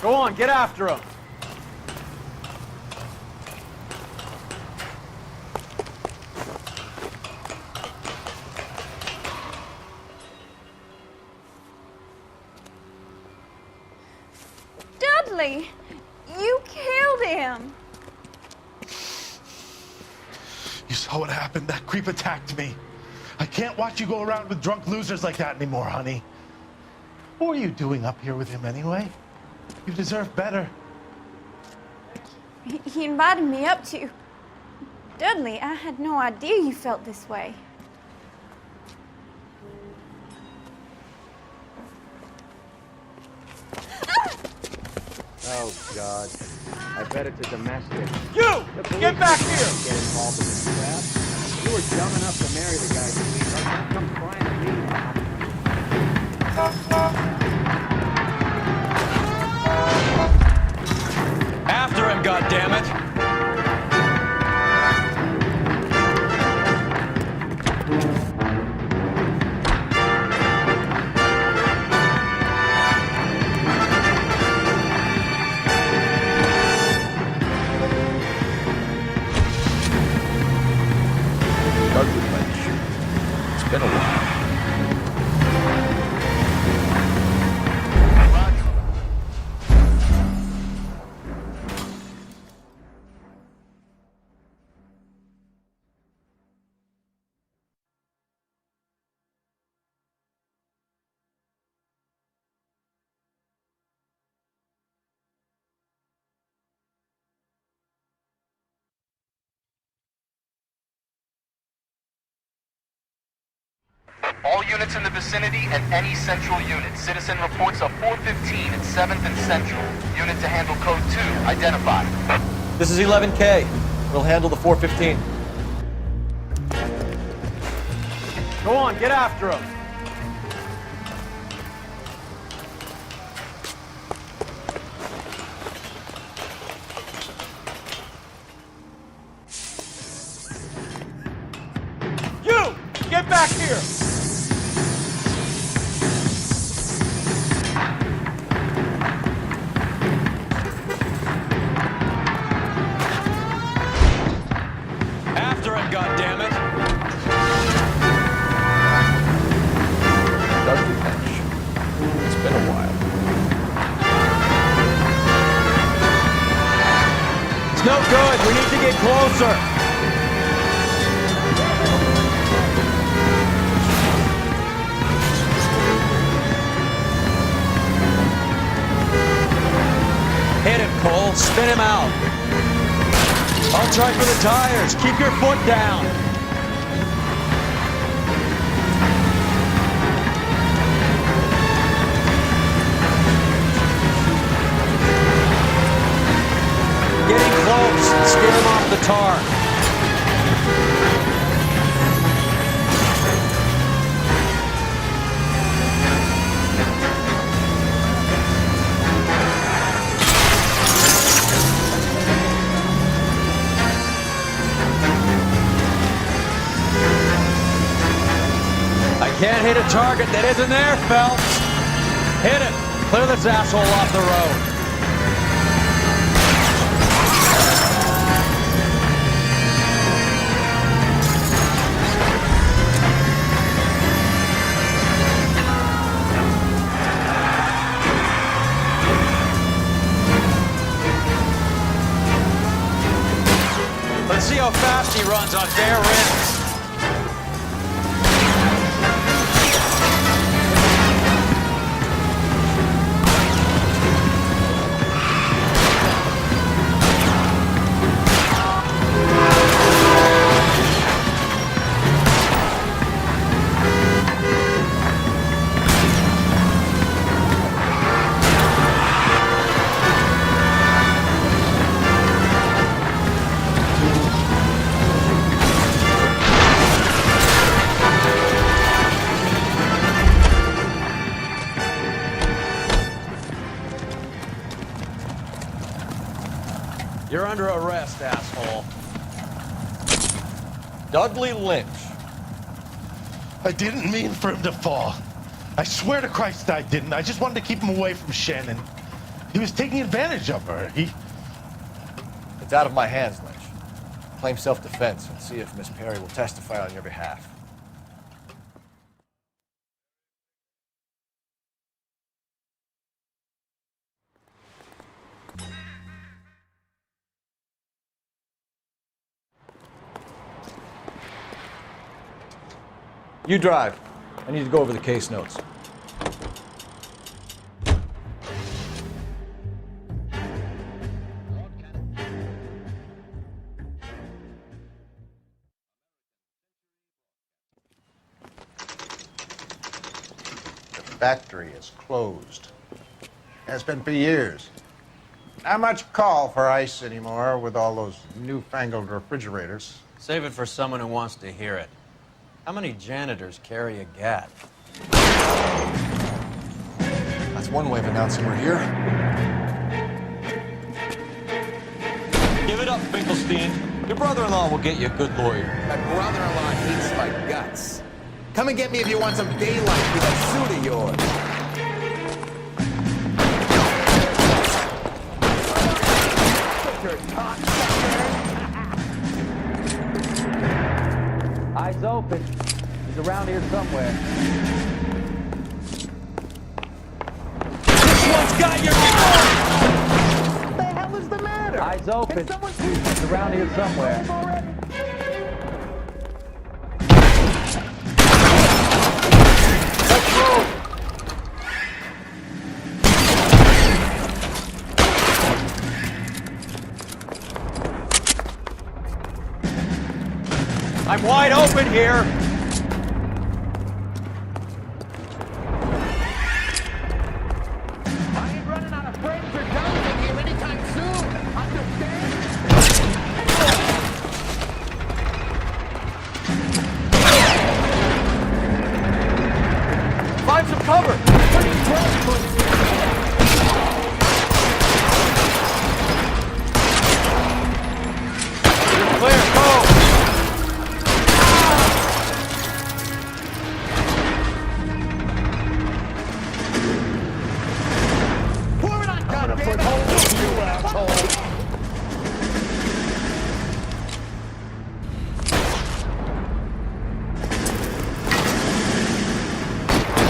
Go on, get after him. Dudley, you killed him. You saw what happened? That creep attacked me. I can't watch you go around with drunk losers like that anymore, honey. What were you doing up here with him anyway? You deserve better. He invited me up to. Dudley, I had no idea you felt this way. Oh, God. I bet it's a domestic. You! Get back here! Get involved in this crap. You were dumb enough to marry the guy. Don't come crying to me now. After him, goddammit! It's been a while. All units in the vicinity and any central unit. Citizen reports of 415 at 7th and Central. Unit to handle code 2. Identify. This is 11K. We'll handle the 415. Go on, get after him. You! Get back here! After him, goddammit! Dudley bench. It's been a while. It's no good. We need to get closer. Hit him, Cole. Spin him out. I'll try for the tires. Keep your foot down. Getting close. Scare him off the tar. I can't hit a target that isn't there, Phelps. Hit it. Clear this asshole off the road. Let's see how fast he runs on bare rims. You're under arrest, asshole. Dudley Lynch. I didn't mean for him to fall. I swear to Christ I didn't. I just wanted to keep him away from Shannon. He was taking advantage of her. It's out of my hands, Lynch. Claim self-defense and see if Miss Perry will testify on your behalf. You drive. I need to go over the case notes. Factory is closed. Has been for years. Not much call for ice anymore with all those newfangled refrigerators. Save it for someone who wants to hear it. How many janitors carry a gat? That's one way of announcing we're here. Give it up, Finkelstein. Your brother-in-law will get you a good lawyer. My brother-in-law hates my guts. Come and get me if you want some daylight with that suit of yours. Eyes open. He's around here somewhere. This one's got your... What the hell is the matter? Eyes open. He's around here somewhere. Let's move. I'm wide open here. I ain't running out of friends or guns here anytime soon. Understand? Find some cover. You're clear. Go.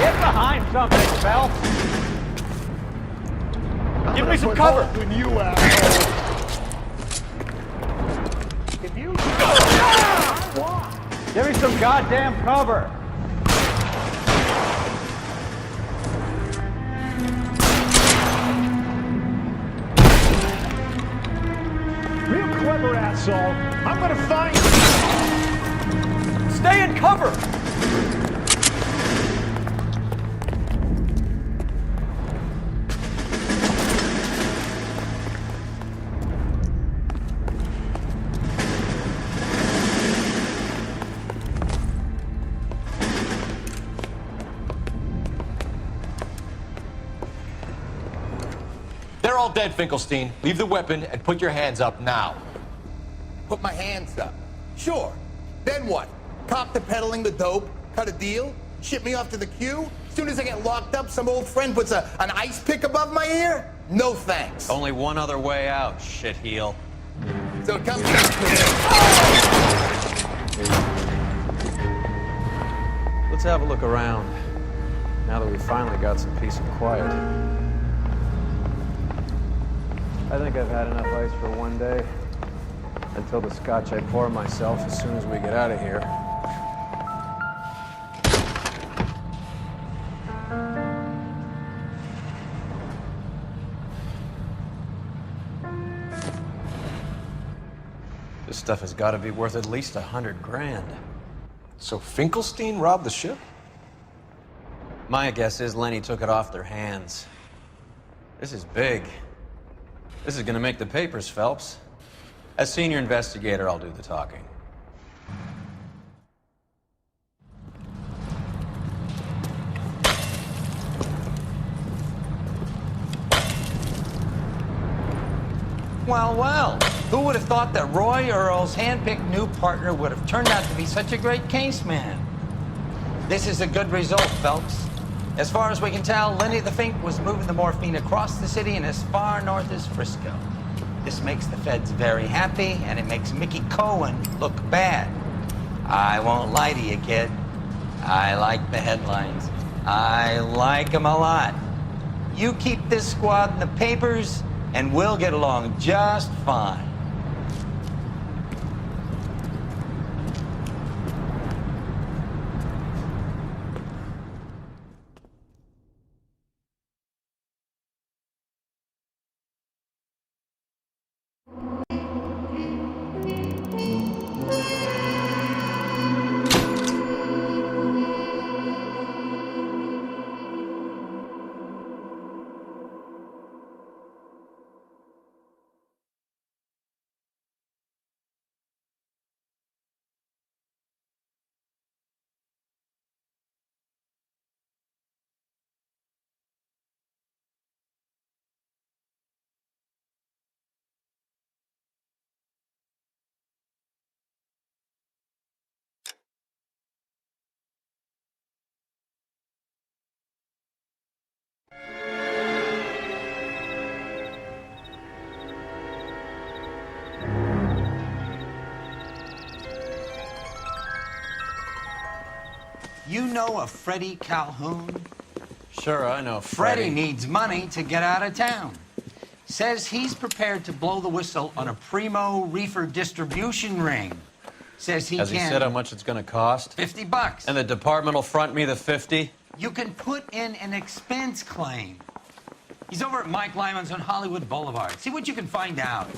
Get behind something, Phelps. Give me some cover. You asshole. If you Give me some goddamn cover. Real clever asshole. I'm gonna find you. Stay in cover. They're all dead, Finkelstein. Leave the weapon and put your hands up now. put my hands up. Sure. Then what? Cop to peddling the dope? Cut a deal? Ship me off to the queue? As soon as I get locked up, some old friend puts an ice pick above my ear? No thanks. Only one other way out, shitheel. So come Let's have a look around, now that we finally got some peace and quiet. I think I've had enough ice for one day. Until the scotch I pour myself as soon as we get out of here. This stuff has got to be worth at least $100 grand. So Finkelstein robbed the ship? My guess is Lenny took it off their hands. This is big. This is gonna make the papers, Phelps. As senior investigator, I'll do the talking. Well, well, who would have thought that Roy Earl's handpicked new partner would have turned out to be such a great case man? This is a good result, Phelps. As far as we can tell, Lenny the Fink was moving the morphine across the city and as far north as Frisco. This makes the feds very happy, and it makes Mickey Cohen look bad. I won't lie to you, kid. I like the headlines. I like them a lot. You keep this squad in the papers, and we'll get along just fine. You know a Freddie Calhoun? Sure, I know Freddie needs money to get out of town. Says he's prepared to blow the whistle on a primo reefer distribution ring. Says he Has can... he said how much it's going to cost? $50. And the department will front me the 50? You can put in an expense claim. He's over at Mike Lyman's on Hollywood Boulevard. See what you can find out.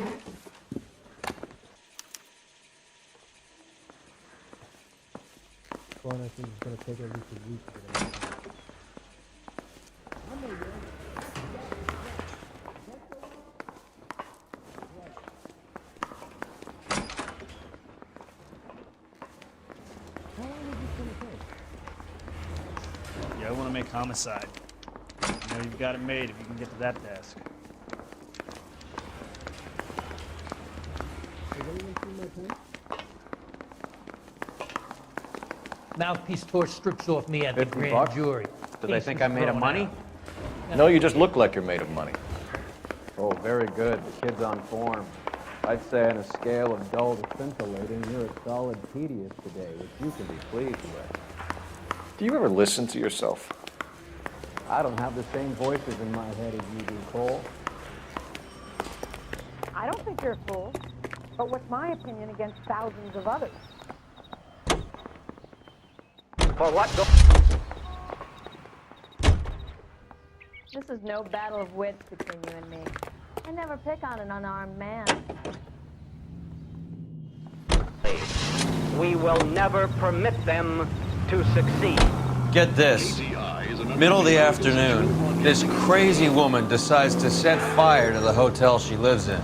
I think it's going to take at least a week to get it. Yeah, I want to make homicide. You know you've got it made if you can get to that desk. Mouthpiece tore strips off me at the grand $50? jury. Do they think Case I'm made of thrown money? out. No, you just look like you're made of money. Oh, very good. The kid's on form. I'd say on a scale of dull to scintillating, you're a solid tedious today, which you can be pleased with. Do you ever listen to yourself? I don't have the same voices in my head as you do, Cole. I don't think you're a fool. But what's my opinion against thousands of others? For what? This is no battle of wits between you and me. I never pick on an unarmed man. We will never permit them to succeed. Get this. Middle of the afternoon, this crazy woman decides to set fire to the hotel she lives in.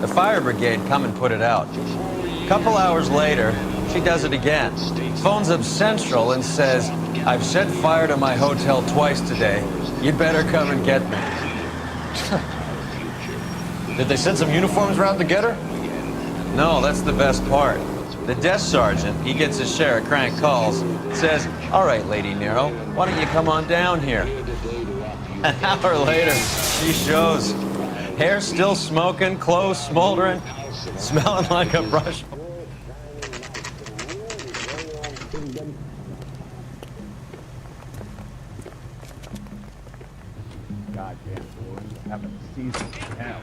The fire brigade come and put it out. A couple hours later, she does it again. Phones up Central and says, "I've set fire to my hotel twice today. You'd better come and get me." Did they send some uniforms around to get her? No, that's the best part. The desk sergeant, he gets his share of crank calls, says, "All right, Lady Nero, why don't you come on down here?" An hour later, she shows. Hair still smoking, clothes smoldering, smelling like a brush. Goddamn boys, I haven't seasoned hell.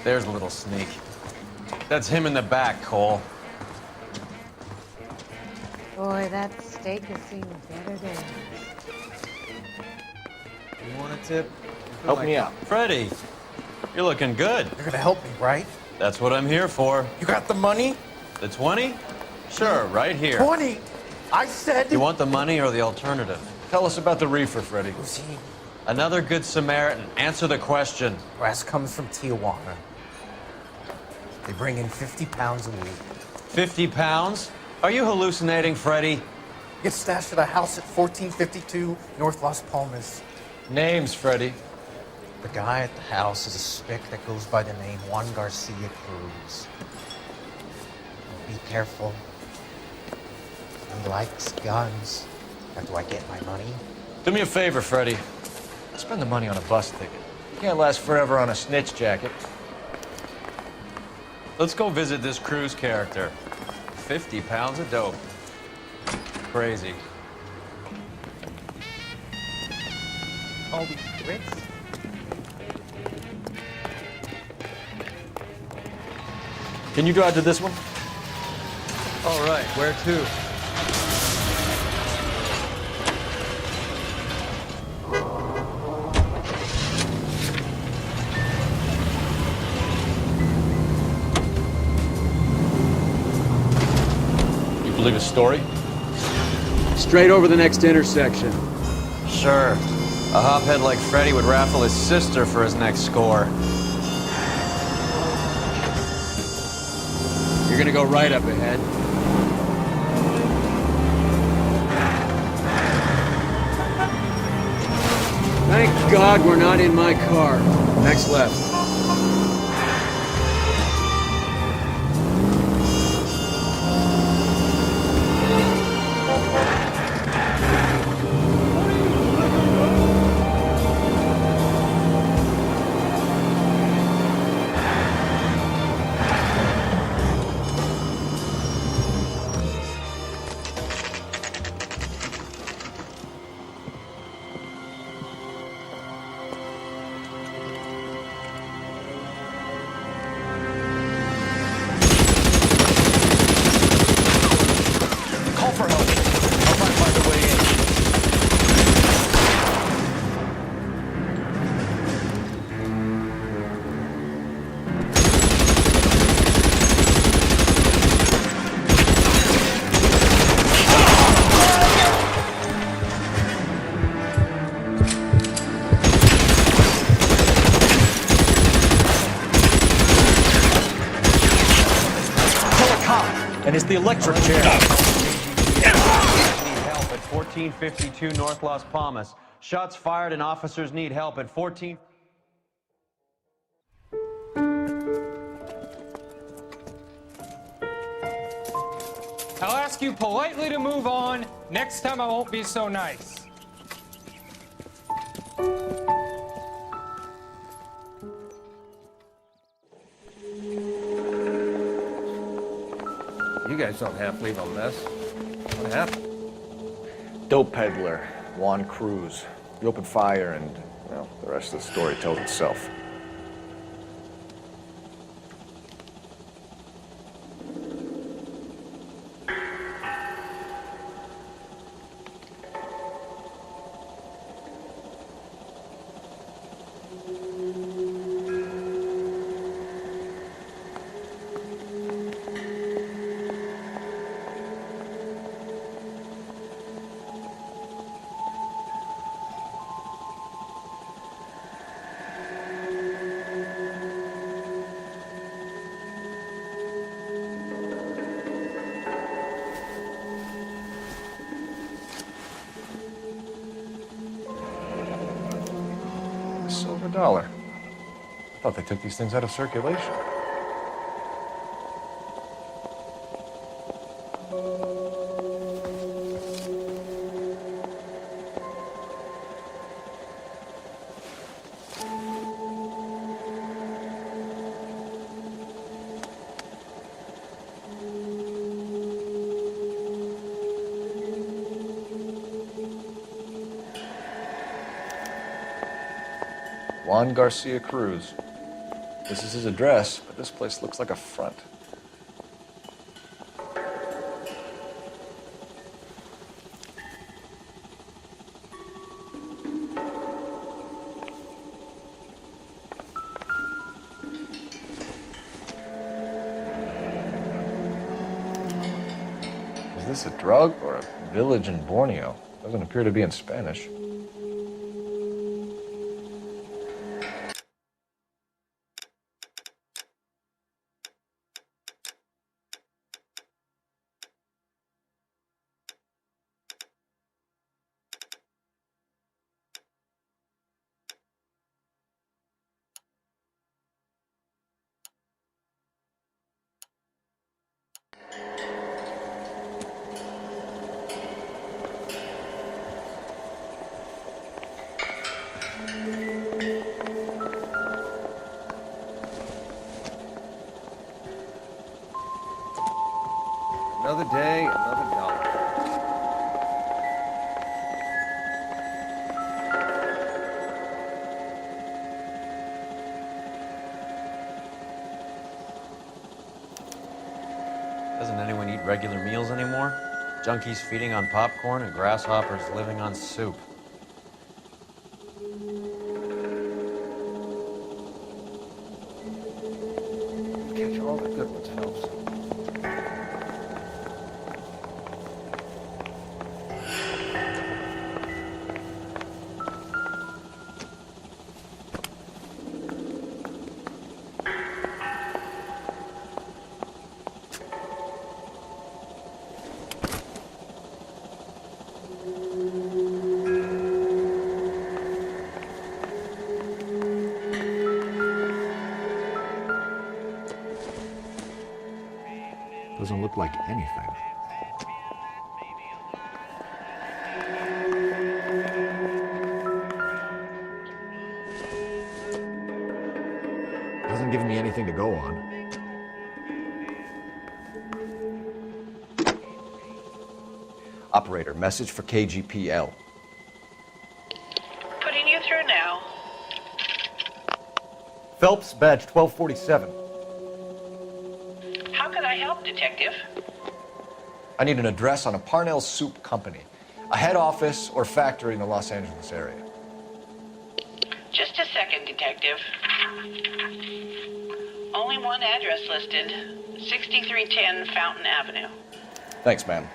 There's a little sneak. That's him in the back, Cole. Boy, that steak has seen better days. You want a tip? Help me out. Freddie, you're looking good. You're gonna help me, right? That's what I'm here for. You got the money? The 20? Sure, right here. 20? I said... You want the money or the alternative? Tell us about the reefer, Freddie. Another good Samaritan. Answer the question. Grass comes from Tijuana. They bring in 50 pounds a week. 50 pounds? Are you hallucinating, Freddie? Gets stashed at a house at 1452 North Las Palmas. Names, Freddie. The guy at the house is a spick that goes by the name Juan Garcia Cruz. Be careful. He likes guns. How do I get my money? Do me a favor, Freddy. Spend the money on a bus ticket. You can't last forever on a snitch jacket. Let's go visit this Cruz character. 50 pounds of dope. Crazy. All these grits? Can you drive to this one? All right, where to? You believe his story? Straight over the next intersection. Sure. A hophead like Freddy would raffle his sister for his next score. You're gonna go right up ahead. Thank God we're not in my car. Next left. Call for help. I'll try to find a way in. And it's the electric chair. Need help at 1452 North Las Palmas. Shots fired and officers need help at 14... I'll ask you politely to move on. Next time I won't be so nice. You guys don't have to leave a mess. What happened? Dope peddler, Juan Cruz. He opened fire and, well, the rest of the story tells itself. Silver dollar. I thought they took these things out of circulation. Juan Garcia Cruz. This is his address, but this place looks like a front. Is this a drug or a village in Borneo? Doesn't appear to be in Spanish. regular meals anymore. Junkies feeding on popcorn and grasshoppers living on soup. Catch all the good ones, Phelps. Doesn't look like anything. Doesn't give me anything to go on. Operator, message for KGPL. Putting you through now. Phelps, badge 1247. How can I help, Detective? I need an address on a Parnell Soup Company, a head office or factory in the Los Angeles area. Just a second, Detective. Only one address listed. 6310 Fountain Avenue. Thanks, ma'am.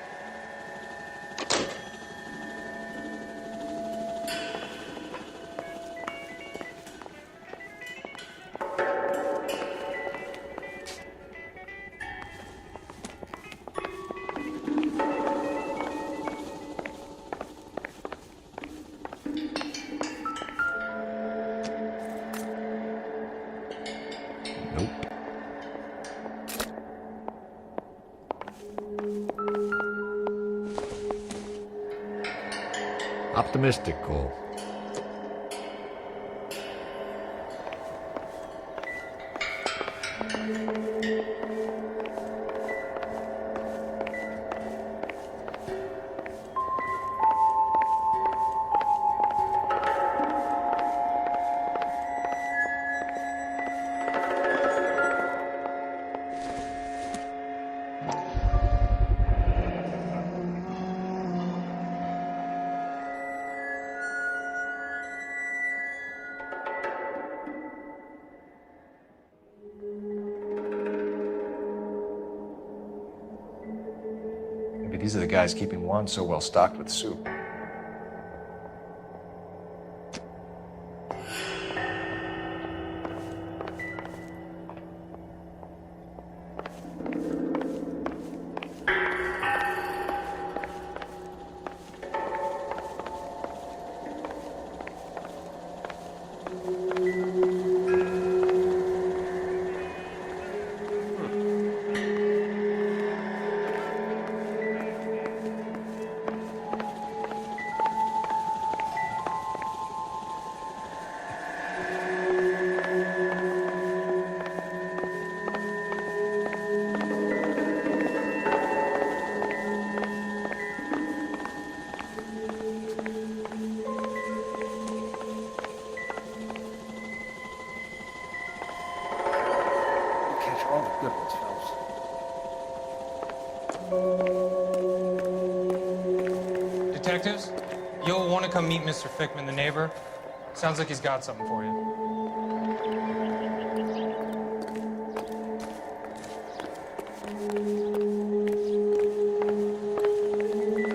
Optimistic, Cole. Maybe these are the guys keeping Juan so well stocked with soup. Catch all the good ones, Phelps. Detectives, you'll want to come meet Mr. Fickman, the neighbor. Sounds like he's got something for you.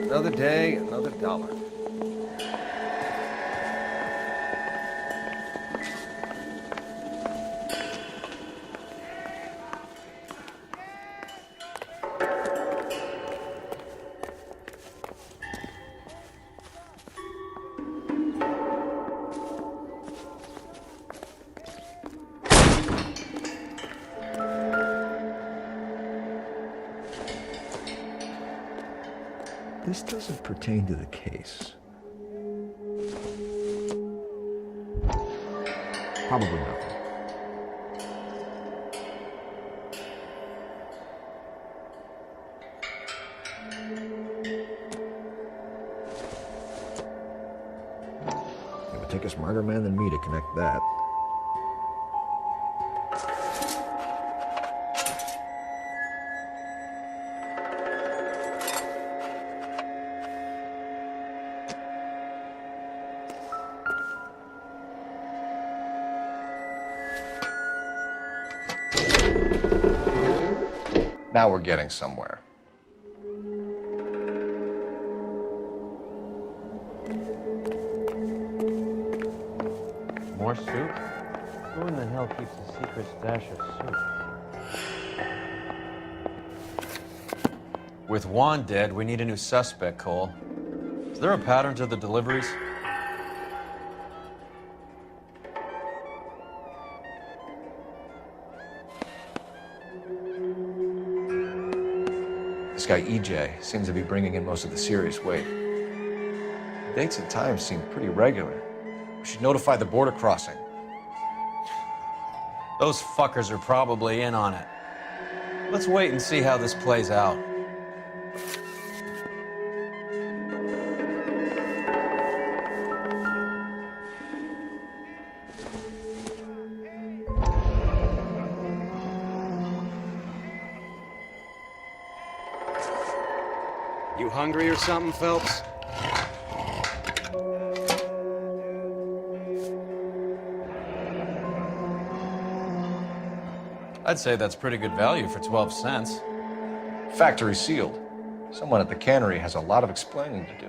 Another day, another dollar. This doesn't pertain to the case. Probably nothing. It would take a smarter man than me to connect that. Now we're getting somewhere. More soup? Who in the hell keeps a secret stash of soup? With Juan dead, we need a new suspect, Cole. Is there a pattern to the deliveries? This guy EJ seems to be bringing in most of the serious weight. The dates and times seem pretty regular. We should notify the border crossing. Those fuckers are probably in on it. Let's wait and see how this plays out. You hungry or something, Phelps? I'd say that's pretty good value for 12 cents. Factory sealed. Someone at the cannery has a lot of explaining to do.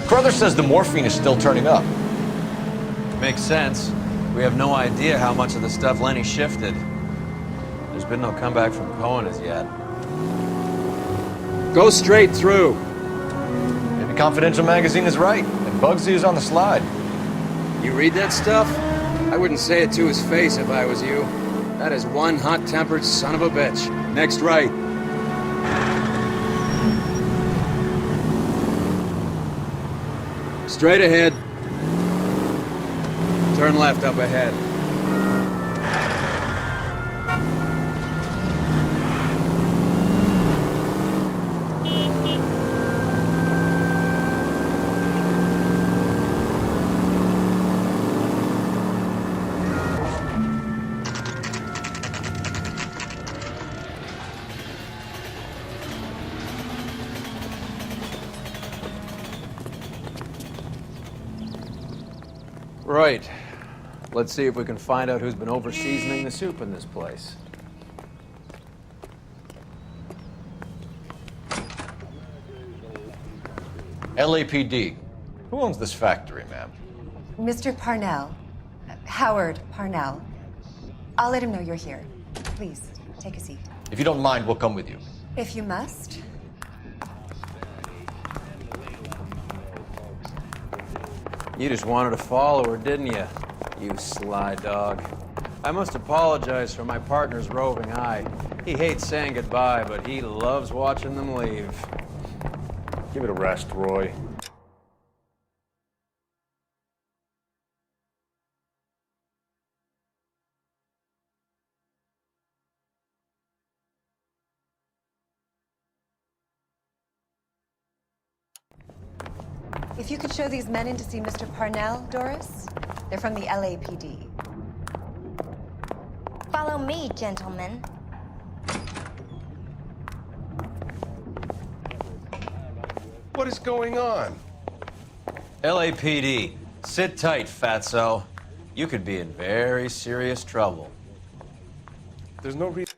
Brother says the morphine is still turning up. Makes sense. We have no idea how much of the stuff Lenny shifted. There's been no comeback from Cohen as yet. Go straight through. Maybe Confidential Magazine is right, and Bugsy is on the slide. You read that stuff? I wouldn't say it to his face if I was you. That is one hot-tempered son of a bitch. Next right. Straight ahead. Turn left up ahead. Right. Let's see if we can find out who's been over-seasoning the soup in this place. LAPD. Who owns this factory, ma'am? Mr. Parnell. Howard Parnell. I'll let him know you're here. Please, take a seat. If you don't mind, we'll come with you. If you must. You just wanted a follower, didn't you? You sly dog. I must apologize for my partner's roving eye. He hates saying goodbye, but he loves watching them leave. Give it a rest, Roy. If you could show these men in to see Mr. Parnell, Doris. They're from the LAPD. Follow me, gentlemen. What is going on? LAPD, sit tight, fatso. You could be in very serious trouble. There's no reason.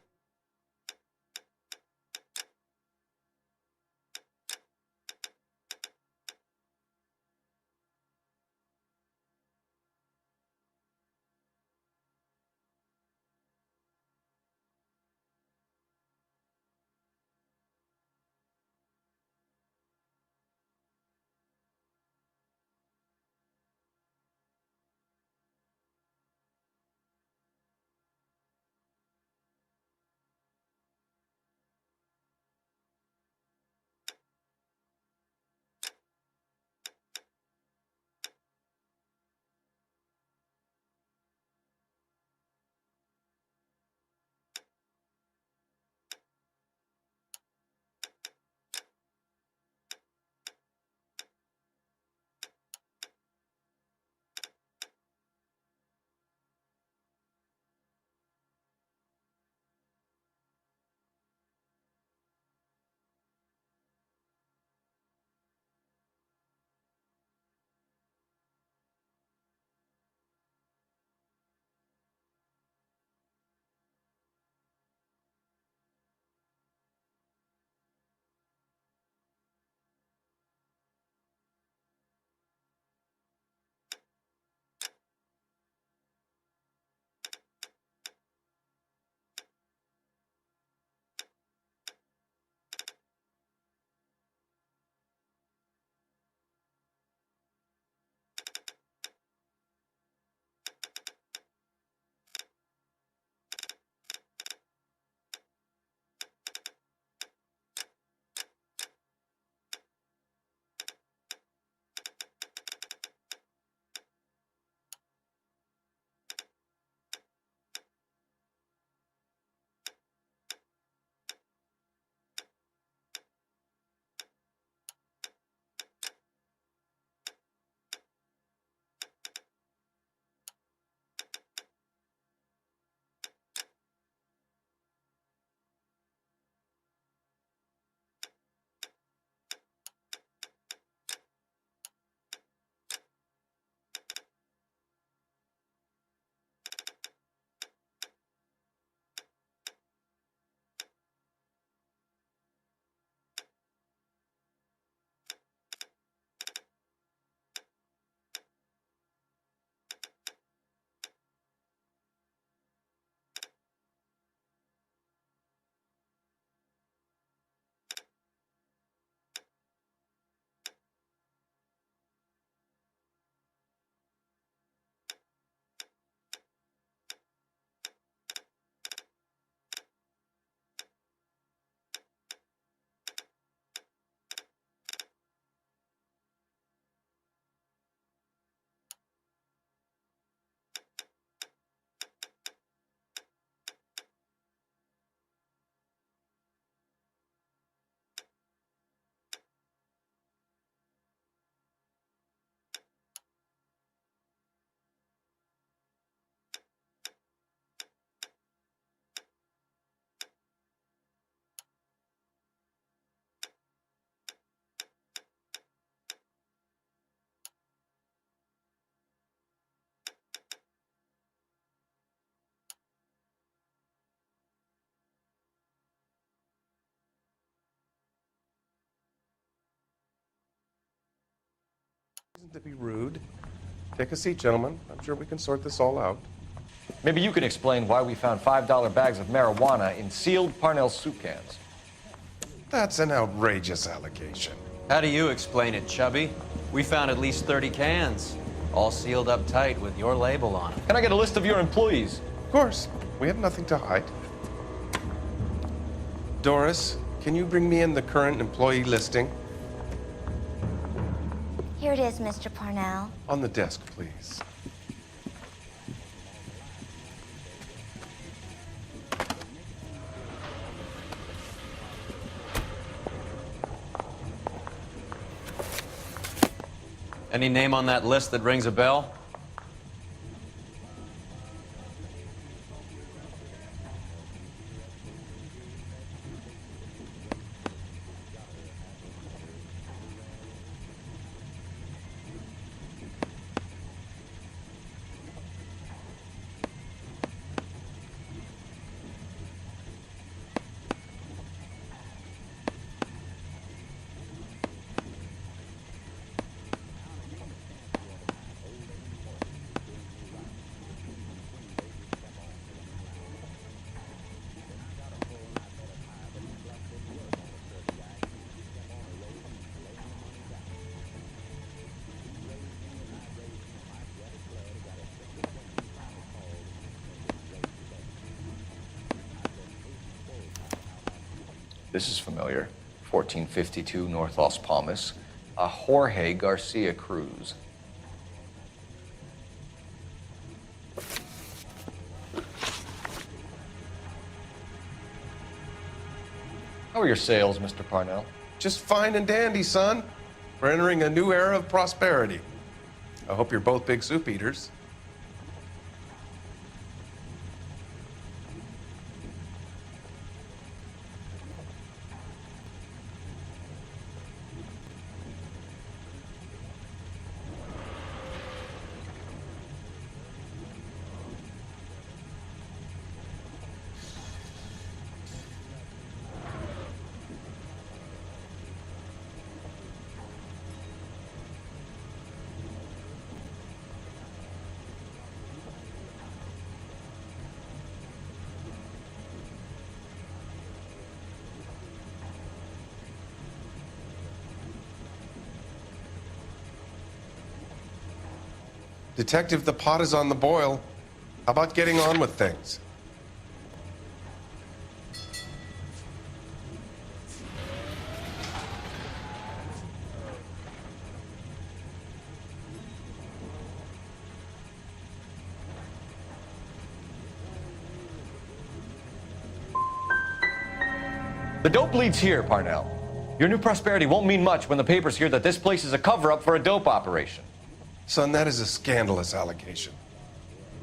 To be rude. Take a seat, gentlemen. I'm sure we can sort this all out. Maybe you can explain why we found $5 bags of marijuana in sealed Parnell soup cans. That's an outrageous allegation. How do you explain it, Chubby? We found at least 30 cans, all sealed up tight with your label on them. Can I get a list of your employees? Of course. We have nothing to hide. Doris, can you bring me in the current employee listing? Here it is, Mr. Parnell. On the desk, please. Any name on that list that rings a bell? This is familiar. 1452 North Las Palmas. A Jorge Garcia Cruz. How are your sales, Mr. Parnell? Just fine and dandy, son. We're entering a new era of prosperity. I hope you're both big soup eaters. Detective, the pot is on the boil. How about getting on with things? The dope leads here, Parnell. Your new prosperity won't mean much when the papers hear that this place is a cover-up for a dope operation. Son, that is a scandalous allegation.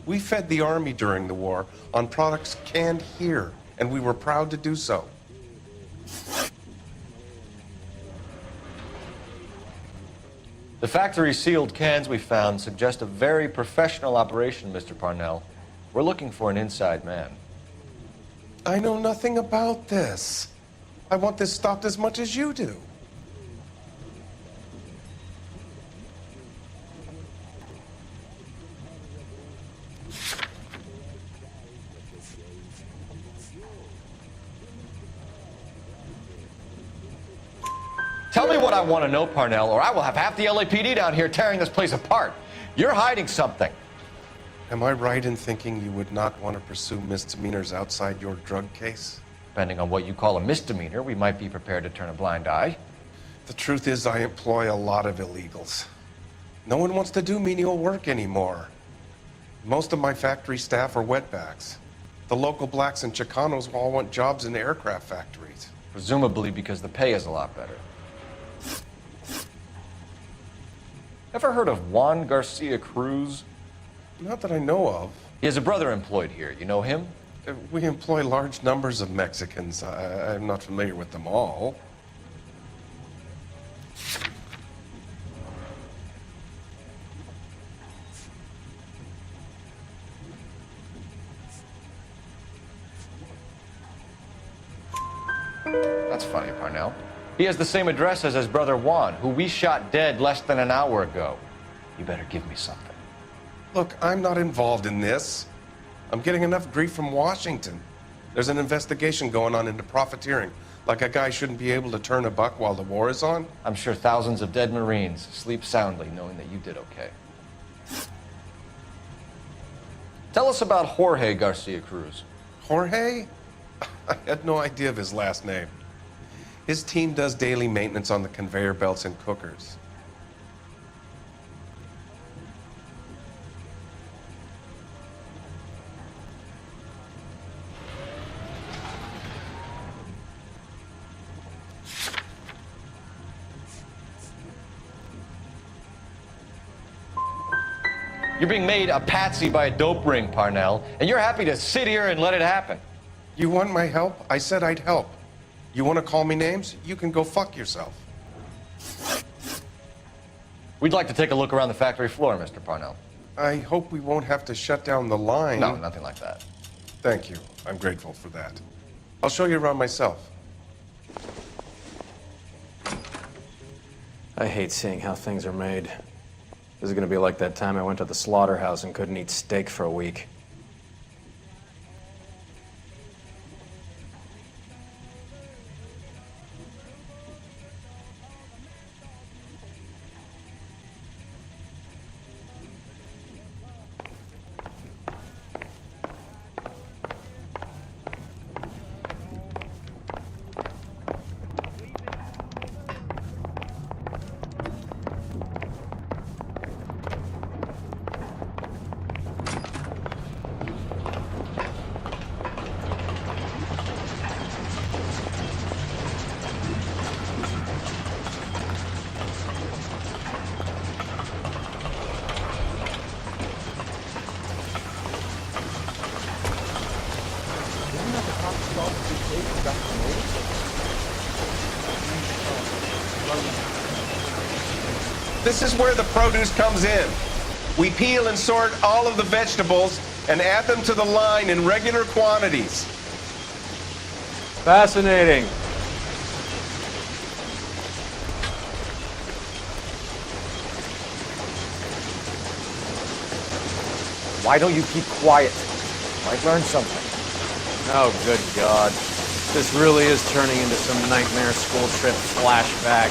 We fed the Army during the war on products canned here, and we were proud to do so. The factory sealed cans we found suggest a very professional operation, Mr. Parnell. We're looking for an inside man. I know nothing about this. I want this stopped as much as you do. Tell me what I want to know, Parnell, or I will have half the LAPD down here tearing this place apart. You're hiding something. Am I right in thinking you would not want to pursue misdemeanors outside your drug case? Depending on what you call a misdemeanor, we might be prepared to turn a blind eye. The truth is, I employ a lot of illegals. No one wants to do menial work anymore. Most of my factory staff are wetbacks. The local blacks and Chicanos all want jobs in aircraft factories. Presumably because the pay is a lot better. Ever heard of Juan Garcia Cruz? Not that I know of. He has a brother employed here. You know him? We employ large numbers of Mexicans. I'm not familiar with them all. That's funny, Parnell. He has the same address as his brother Juan, who we shot dead less than an hour ago. You better give me something. Look, I'm not involved in this. I'm getting enough grief from Washington. There's an investigation going on into profiteering. Like a guy shouldn't be able to turn a buck while the war is on. I'm sure thousands of dead Marines sleep soundly knowing that you did okay. Tell us about Jorge Garcia Cruz. Jorge? I had no idea of his last name. His team does daily maintenance on the conveyor belts and cookers. You're being made a patsy by a dope ring, Parnell, and you're happy to sit here and let it happen. You want my help? I said I'd help. You want to call me names? You can go fuck yourself. We'd like to take a look around the factory floor, Mr. Parnell. I hope we won't have to shut down the line. No, nothing like that. Thank you. I'm grateful for that. I'll show you around myself. I hate seeing how things are made. This is gonna be like that time I went to the slaughterhouse and couldn't eat steak for a week. This is where the produce comes in. We peel and sort all of the vegetables and add them to the line in regular quantities. Fascinating. Why don't you keep quiet? Might learn something. Oh, good God. This really is turning into some nightmare school trip flashback.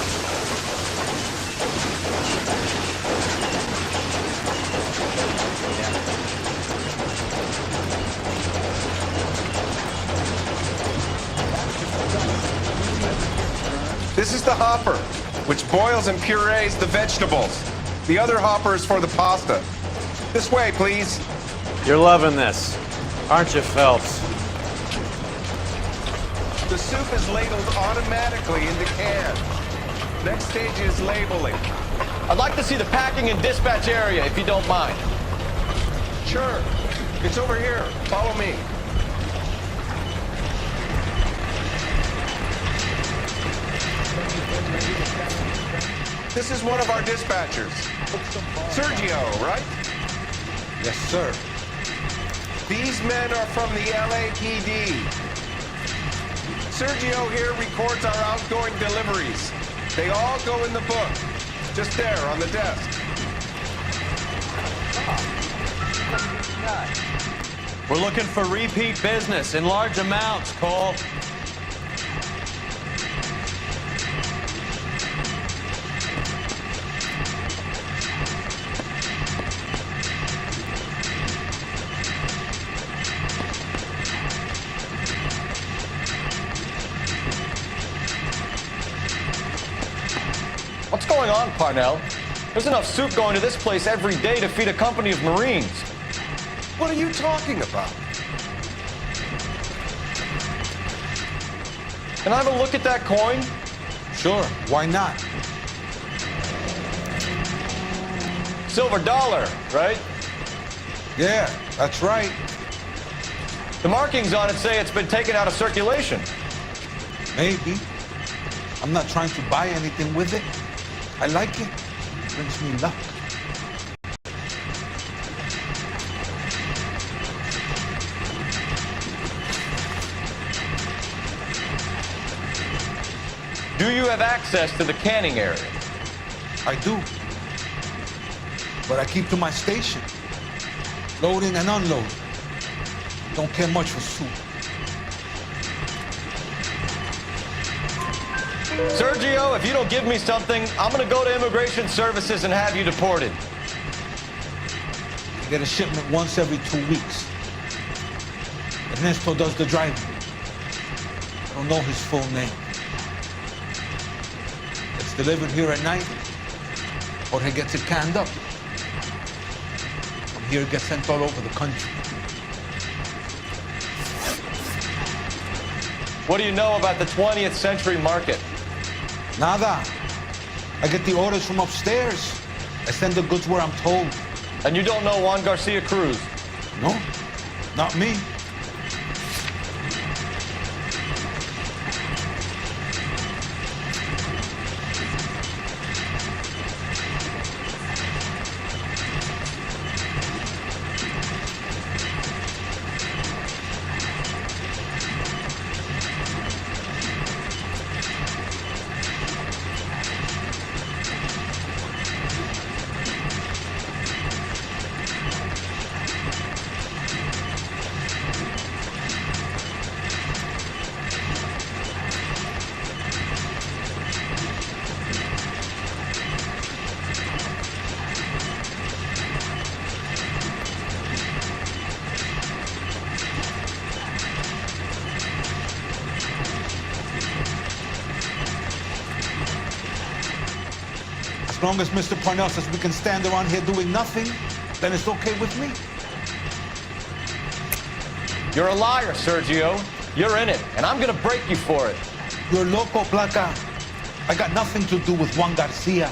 This is the hopper, which boils and purees the vegetables. The other hopper is for the pasta. This way, please. You're loving this, aren't you, Phelps? The soup is ladled automatically into cans. Next stage is labeling. I'd like to see the packing and dispatch area, if you don't mind. Sure. It's over here. Follow me. This is one of our dispatchers. Sergio, right? Yes, sir. These men are from the LAPD. Sergio here records our outgoing deliveries. They all go in the book. Just there on the desk. We're looking for repeat business in large amounts, Cole. What's going on, Parnell? There's enough soup going to this place every day to feed a company of Marines. What are you talking about? Can I have a look at that coin? Sure, why not? Silver dollar, right? Yeah, that's right. The markings on it say it's been taken out of circulation. Maybe. I'm not trying to buy anything with it. I like it. Brings me luck. Do you have access to the canning area? I do. But I keep to my station. Loading and unloading. Don't care much for soup. Sergio, if you don't give me something, I'm gonna go to Immigration Services and have you deported. I get a shipment once every 2 weeks. Ernesto does the driving. I don't know his full name. It's delivered here at night, or he gets it canned up. From here, it gets sent all over the country. What do you know about the 20th century market? Nada. I get the orders from upstairs. I send the goods where I'm told. And you don't know Juan Garcia Cruz? No, not me. As long as Mr. Parnell says we can stand around here doing nothing, then it's okay with me. You're a liar, Sergio. You're in it, and I'm gonna break you for it. You're loco, Placa. I got nothing to do with Juan Garcia.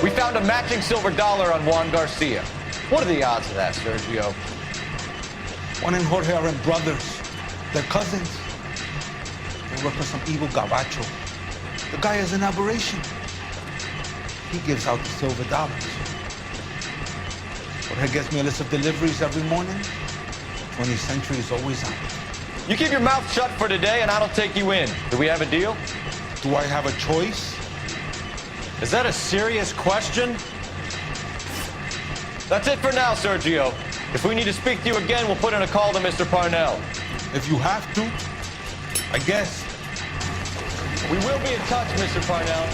We found a matching silver dollar on Juan Garcia. What are the odds of that, Sergio? Juan and Jorge aren't brothers. They're cousins. They work for some evil gabacho. The guy is an aberration. He gives out the silver dollars. Jorge gets me a list of deliveries every morning. 20th Century is always on. You keep your mouth shut for today and I don't take you in. Do we have a deal? Do I have a choice? Is that a serious question? That's it for now, Sergio. If we need to speak to you again, we'll put in a call to Mr. Parnell. If you have to, I guess. We will be in touch, Mr. Parnell.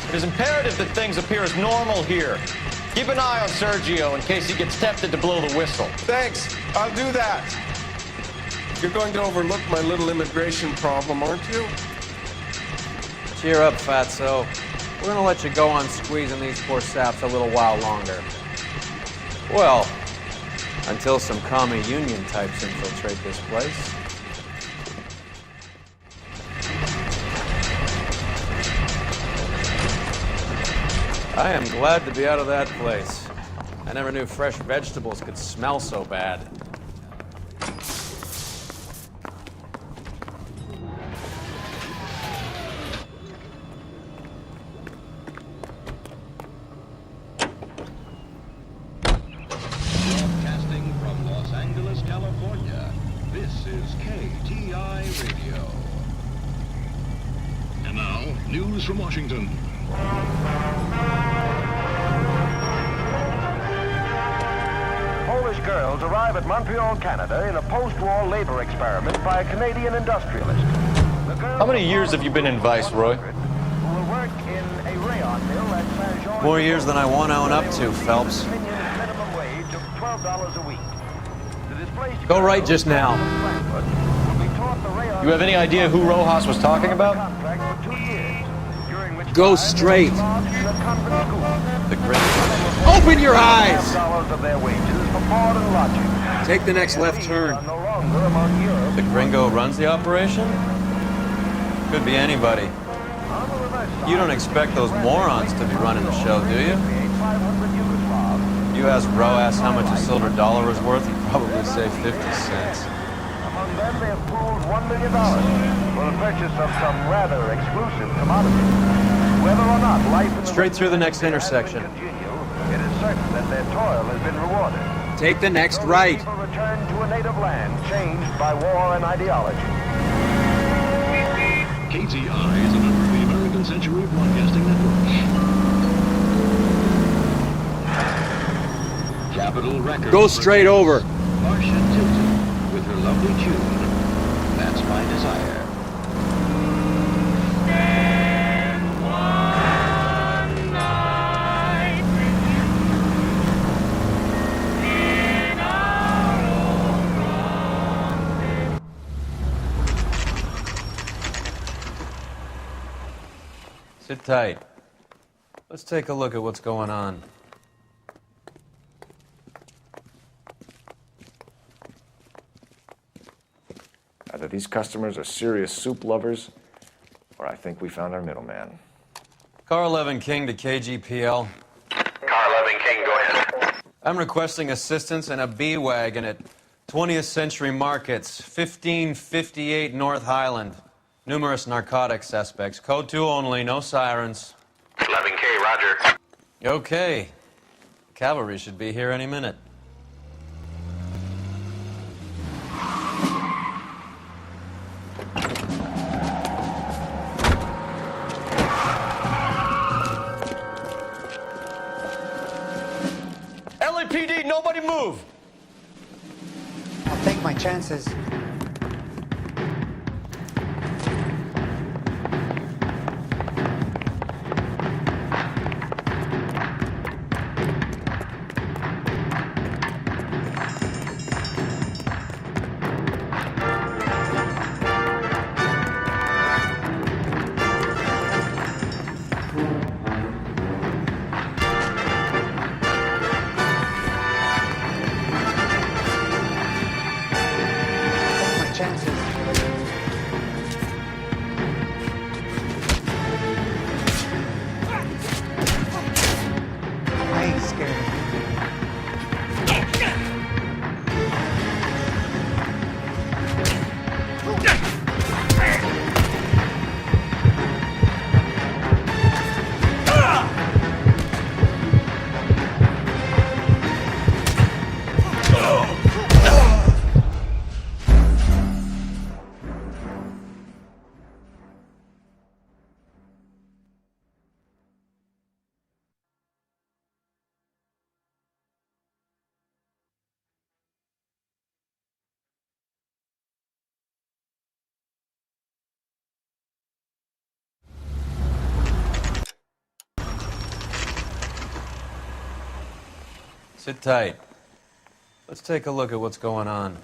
It is imperative that things appear as normal here. Keep an eye on Sergio in case he gets tempted to blow the whistle. Thanks. I'll do that. You're going to overlook my little immigration problem, aren't you? Cheer up, fatso. We're gonna let you go on squeezing these poor saps a little while longer. Well, until some commie union types infiltrate this place. I am glad to be out of that place. I never knew fresh vegetables could smell so bad. Broadcasting from Los Angeles, California, this is KTI Radio. And now, news from Washington. Polish girls arrive at Montreal, Canada in a post-war labor experiment by a Canadian industrialist. How many years have you been in Viceroy? Who will work in a rayon mill at Saint-Jean. More years than I want to own up to, Phelps. Minimum wage of $12 a week. The displaced Go right just now. You have any idea who Rojas was talking about? Go straight. The Gringo. Open your eyes! Of their wages for board and lodging. Take the next left turn. The Gringo runs the operation? Could be anybody. You don't expect those morons to be running the show, do you? You ask Rojas how much a silver dollar is worth, he'd probably say 50 cents. Among them, they have pooled $1 million for the purchase of some rather exclusive commodities. Whether or not life in Straight through the next intersection. it is certain that their toil has been rewarded. Take the next right. People return to a native land changed by war and ideology. KTI is a member of the American Century Broadcasting Network. Capitol Records. Go straight over. Marcia Tilton with her lovely tune, That's My Desire. Sit tight. Let's take a look at what's going on. Either these customers are serious soup lovers, or I think we found our middleman. Car 11 King to KGPL. Car 11 King, go ahead. I'm requesting assistance in a B-Wagon at 20th Century Markets, 1558 North Highland. Numerous narcotic suspects. Code 2 only, no sirens. 11K, roger. Okay. Cavalry should be here any minute. LAPD, nobody move! I'll take my chances. Sit tight. Let's take a look at what's going on.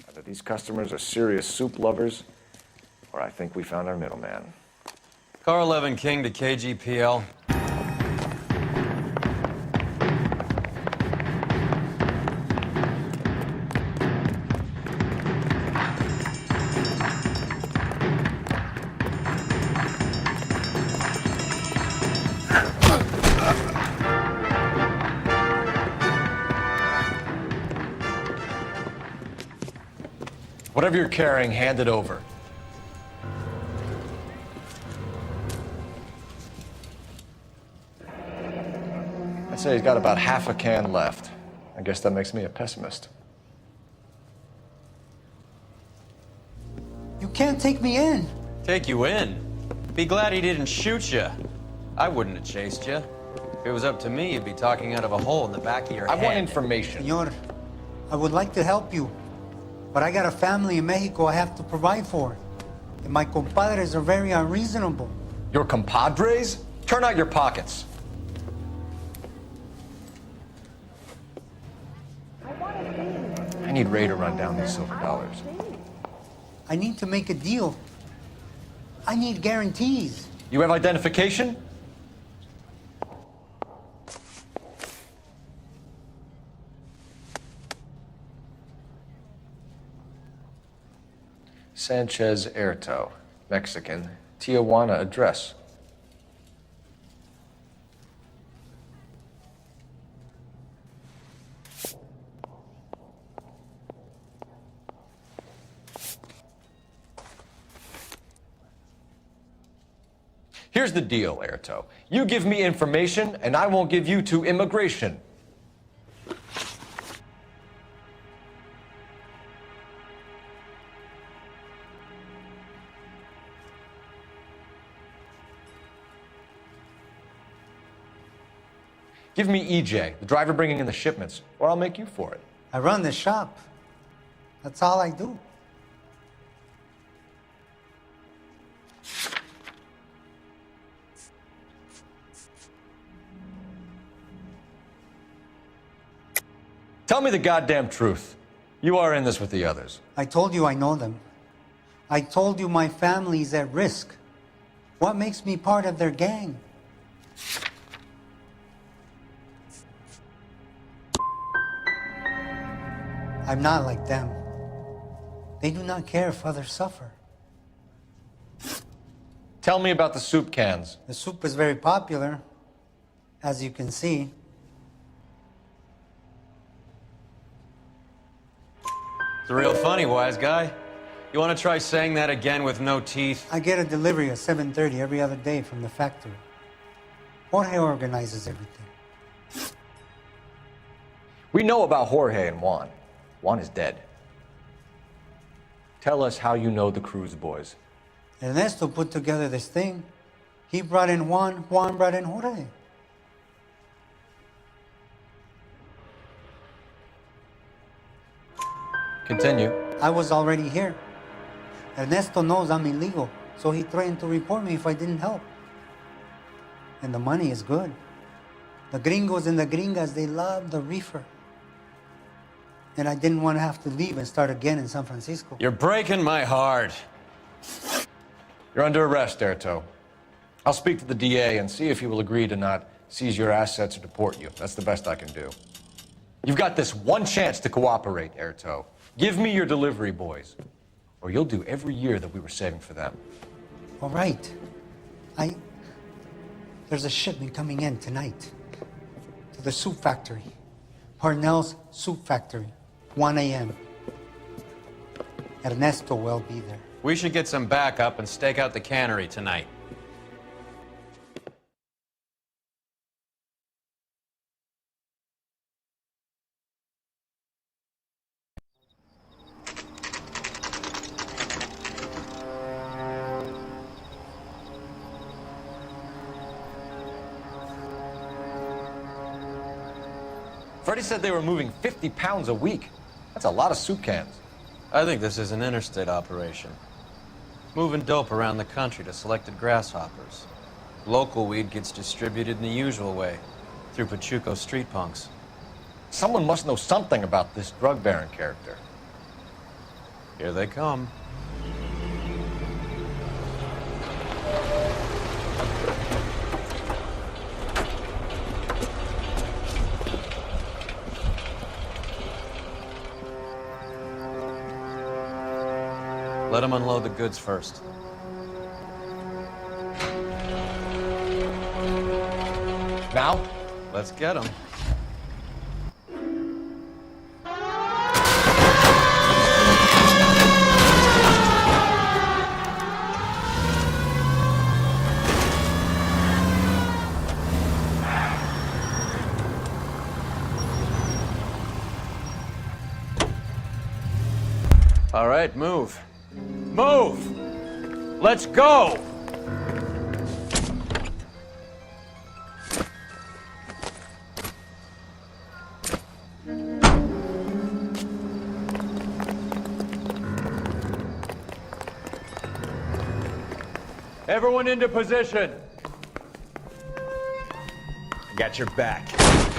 Either these customers are serious soup lovers, or I think we found our middleman. Car 11 King to KGPL. Whatever you're carrying, hand it over. I'd say he's got about half a can left. I guess that makes me a pessimist. You can't take me in. Take you in? Be glad he didn't shoot you. I wouldn't have chased you. If it was up to me, you'd be talking out of a hole in the back of your head. I want information. Senor, I would like to help you, but I got a family in Mexico I have to provide for. And my compadres are very unreasonable. Your compadres? Turn out your pockets. I need Ray to run down these silver dollars. I need to make a deal. I need guarantees. You have identification? Sanchez Erto, Mexican, Tijuana address. Here's the deal, Erto. You give me information, and I won't give you to immigration. Give me EJ, the driver bringing in the shipments, or I'll make you for it. I run the shop. That's all I do. Tell me the goddamn truth. You are in this with the others. I told you I know them. I told you my family's at risk. What makes me part of their gang? I'm not like them. They do not care if others suffer. Tell me about the soup cans. The soup is very popular, as you can see. It's real funny, wise guy. You want to try saying that again with no teeth? I get a delivery at 7:30 every other day from the factory. Jorge organizes everything. We know about Jorge and Juan. Juan is dead. Tell us how you know the Cruz boys. Ernesto put together this thing. He brought in Juan, Juan brought in Jorge. Continue. I was already here. Ernesto knows I'm illegal, so he threatened to report me if I didn't help. And the money is good. The gringos and the gringas, they love the reefer. And I didn't want to have to leave and start again in San Francisco. You're breaking my heart. You're under arrest, Erto. I'll speak to the DA and see if he will agree to not seize your assets or deport you. That's the best I can do. You've got this one chance to cooperate, Erto. Give me your delivery boys, or you'll do every year that we were saving for them. All right. There's a shipment coming in tonight to the soup factory. Parnell's Soup Factory, 1 a.m. Ernesto will be there. We should get some backup and stake out the cannery tonight. Freddie said they were moving 50 pounds a week. That's a lot of soup cans. I think this is an interstate operation. Moving dope around the country to selected grasshoppers. Local weed gets distributed in the usual way, through Pachuco street punks. Someone must know something about this drug baron character. Here they come. Let them unload the goods first. Now? Let's get them. All right, move. Move! Let's go! Everyone into position. Got your back.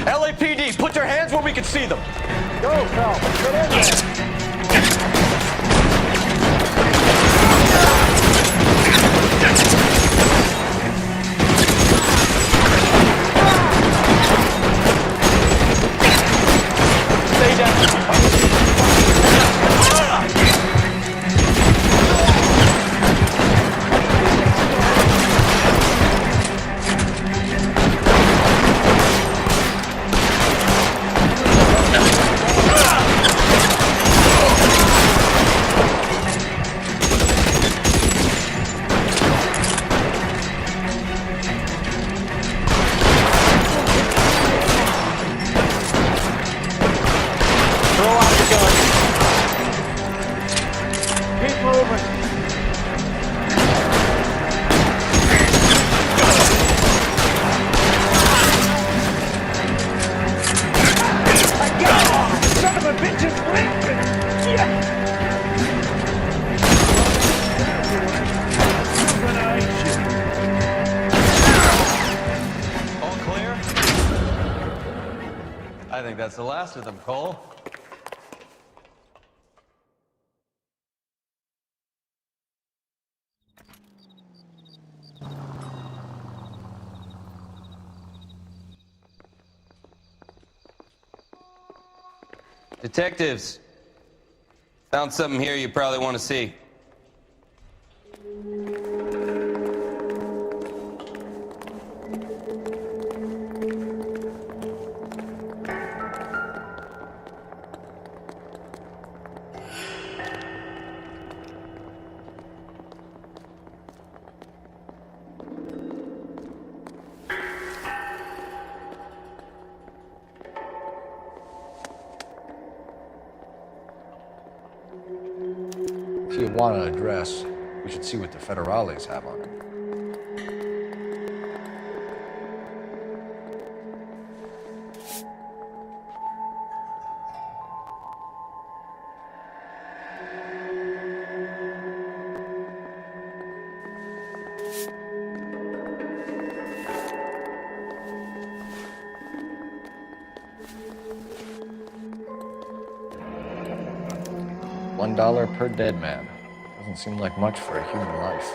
LAPD, put your hands where we can see them. Go, Phelps. Get in there. I think that's the last of them, Cole. Detectives, found something here you probably want to see. If you want an address, we should see what the federales have on it. $1 per dead man. Doesn't seem like much for a human life.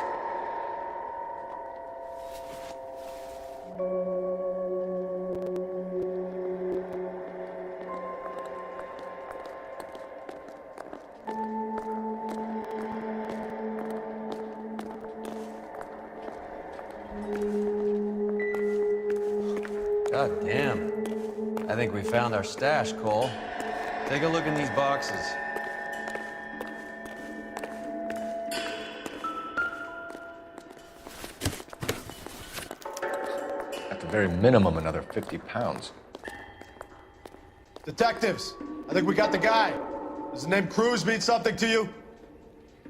God damn. I think we found our stash, Cole. Take a look in these boxes. At the very minimum, another 50 pounds. Detectives, I think we got the guy. Does the name Cruz mean something to you?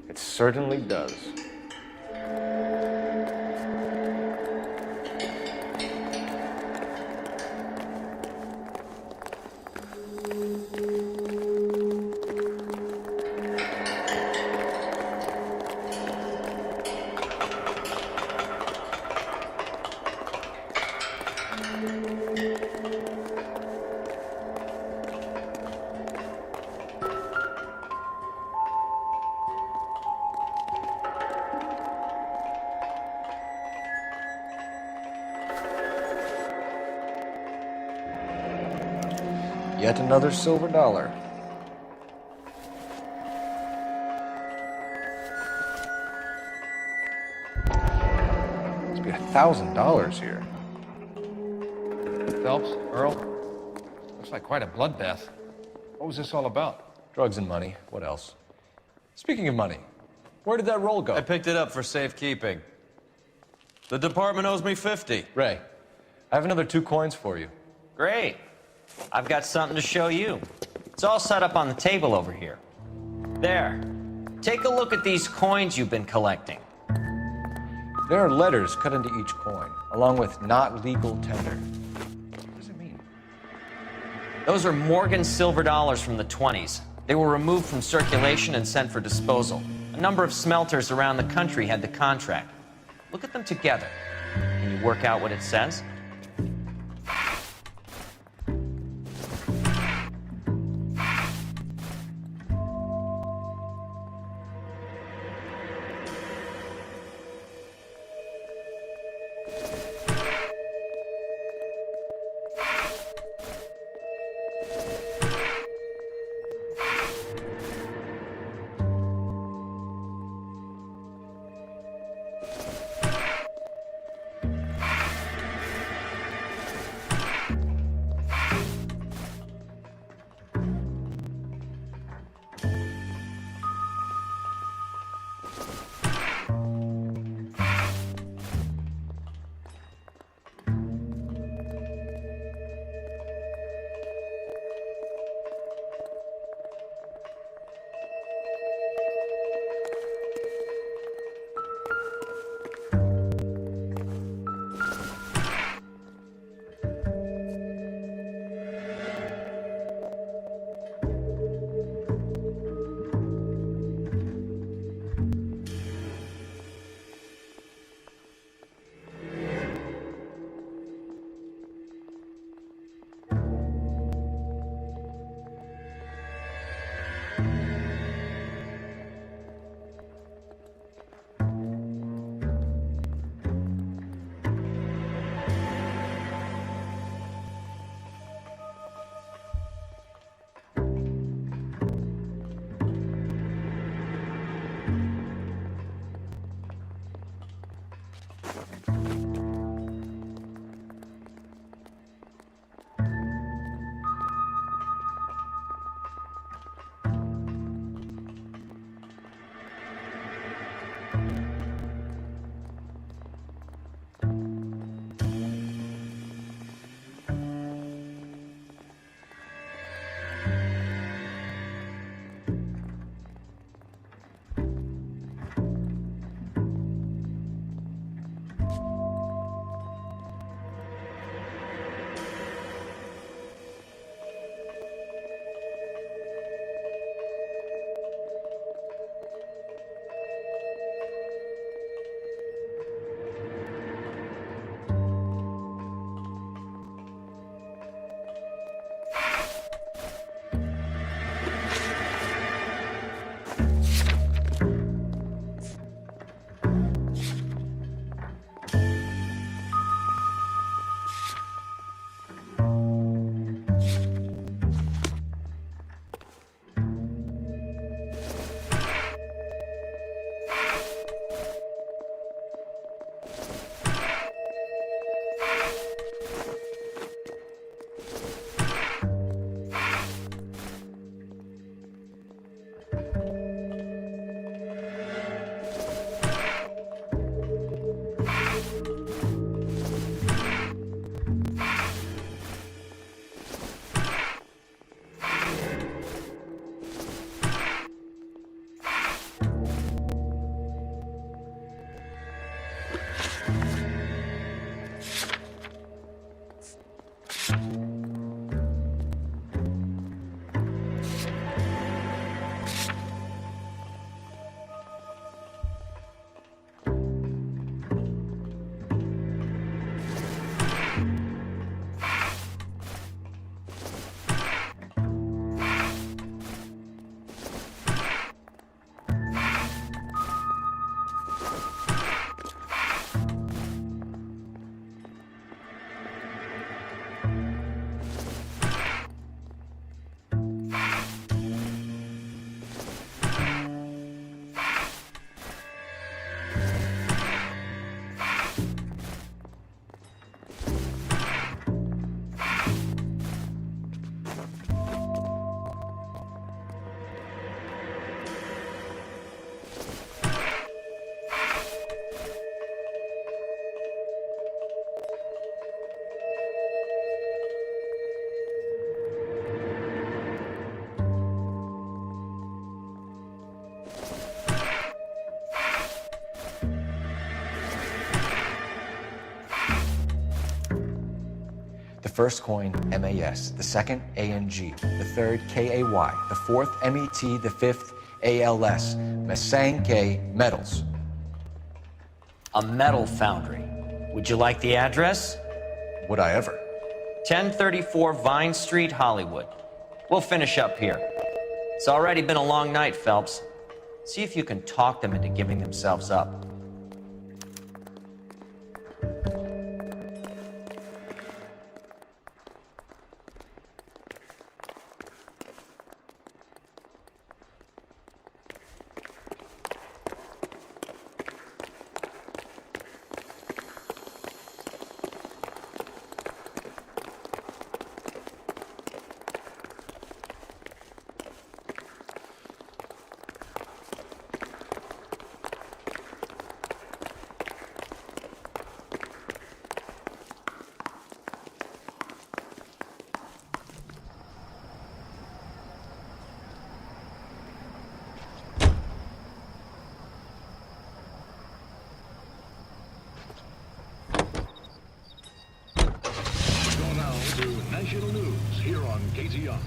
It certainly does. Yet another silver dollar. Must be $1,000 here. Phelps, Earl, looks like quite a bloodbath. What was this all about? Drugs and money. What else? Speaking of money, where did that roll go? I picked it up for safekeeping. The department owes me 50. Ray, I have another 2 coins for you. Great. I've got something to show you. It's all set up on the table over here. There. Take a look at these coins you've been collecting. There are letters cut into each coin, along with not legal tender. What does it mean? Those are Morgan silver dollars from the 20s. They were removed from circulation and sent for disposal. A number of smelters around the country had the contract. Look at them together. Can you work out what it says? first coin, MAS. The second, ANG. The third, KAY. The fourth, MET. The fifth, ALS. Masanke Metals. A metal foundry. Would you like the address? Would I ever? 1034 Vine Street, Hollywood. We'll finish up here. It's already been a long night, Phelps. See if you can talk them into giving themselves up. National news here on KTI.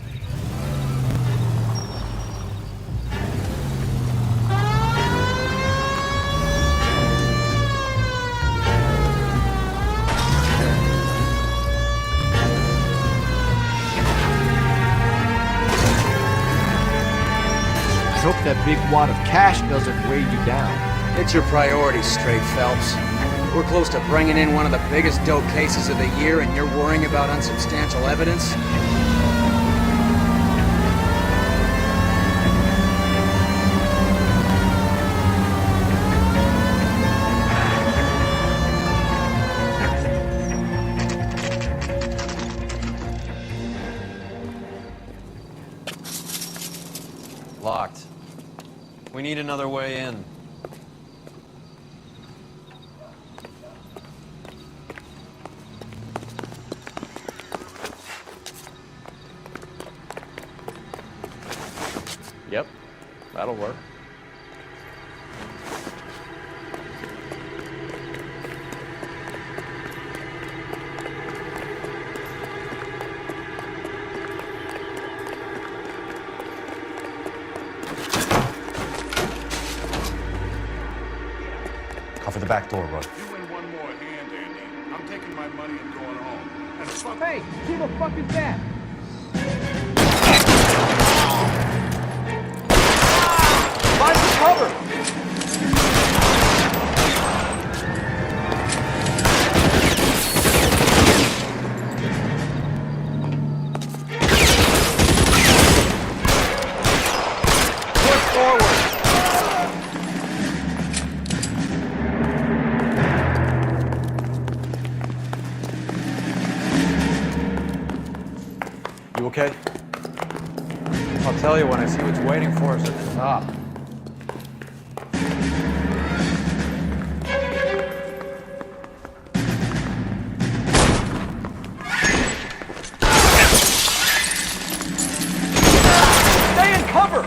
Hope that big wad of cash doesn't weigh you down. Get your priorities straight, Phelps. We're close to bringing in one of the biggest dope cases of the year, and you're worrying about unsubstantial evidence? Locked. We need another way in. Yep, that'll work. Cover the back door, Roy. You win one more hand, Andy. I'm taking my money and going home. And fuck. Hey, who the fuck is that? Find some cover! Push forward! You okay? I'll tell you when I see what's waiting for us at the top. Stay in cover!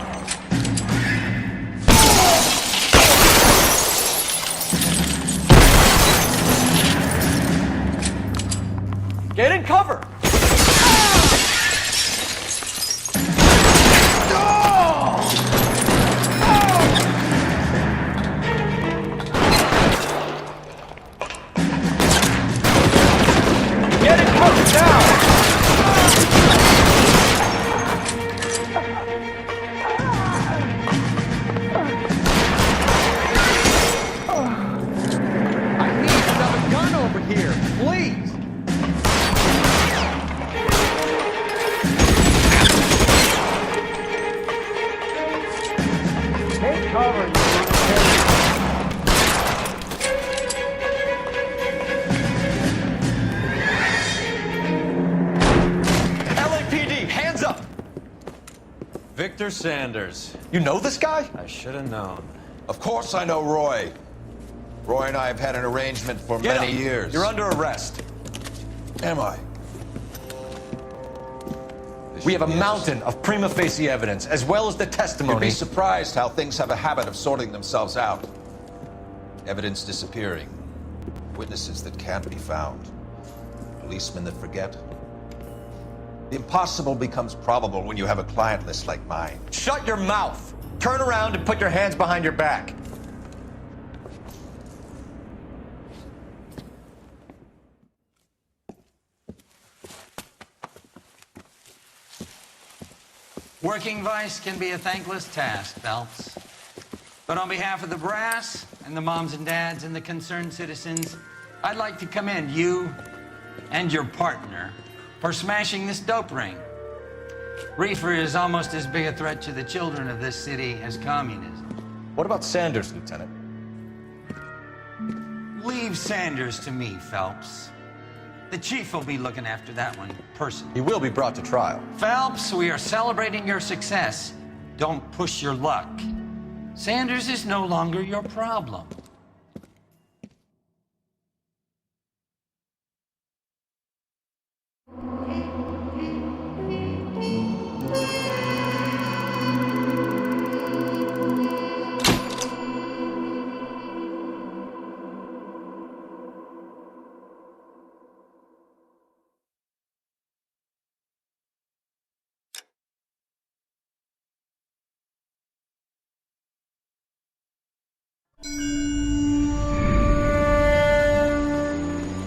Get in cover! Get in cover now! I need another gun over here, please. Take cover, LAPD, hands up! Victor Sanders. You know this guy? I should have known. Of course I know Roy. Roy and I have had an arrangement for Get many up. years. You're under arrest. Am I? We have a mountain of prima facie evidence, as well as the You'd testimony. be surprised how things have a habit of sorting themselves out. Evidence disappearing. Witnesses that can't be found. Policemen that forget. The impossible becomes probable when you have a client list like mine. Shut your mouth! Turn around and put your hands behind your back. Working vice can be a thankless task, Phelps. But on behalf of the brass and the moms and dads and the concerned citizens, I'd like to commend you and your partner for smashing this dope ring. Reefer is almost as big a threat to the children of this city as communism. What about Sanders, Lieutenant? Leave Sanders to me, Phelps. The chief will be looking after that one personally. He will be brought to trial. Phelps, we are celebrating your success. Don't push your luck. Sanders is no longer your problem.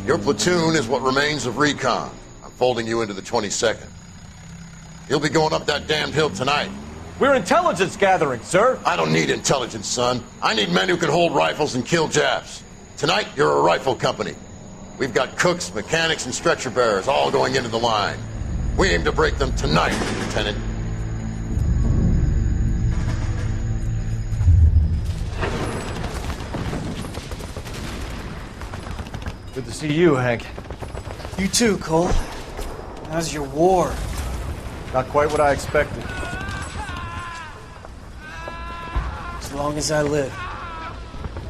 Your platoon is what remains of recon. I'm folding you into the 22nd. You'll be going up that damned hill tonight. We're intelligence gathering, sir. I don't need intelligence, son. I need men who can hold rifles and kill Japs. Tonight, you're a rifle company. We've got cooks, mechanics, and stretcher bearers all going into the line. We aim to break them tonight, Lieutenant. Good to see you, Hank. You too, Cole. How's your war? Not quite what I expected. As long as I live,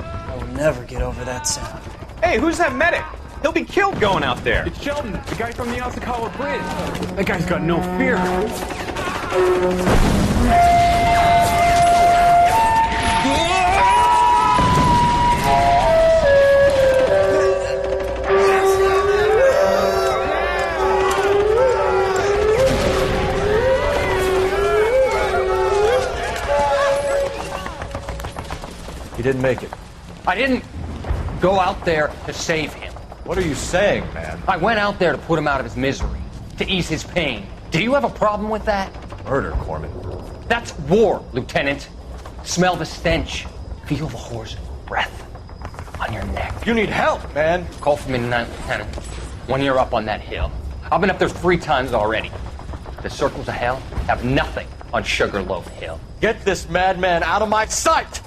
I will never get over that sound. Hey, who's that medic? He'll be killed going out there. It's Sheldon, the guy from the Osakawa Bridge. That guy's got no fear. He didn't make it. I didn't go out there to save him. What are you saying, man? I went out there to put him out of his misery, to ease his pain. Do you have a problem with that? Murder, Corman. That's war, Lieutenant. Smell the stench. Feel the horse's breath on your neck. You need help, man. Call for me tonight, Lieutenant. When you're up on that hill. I've been up there 3 times already. The circles of hell have nothing on Sugarloaf Hill. Get this madman out of my sight!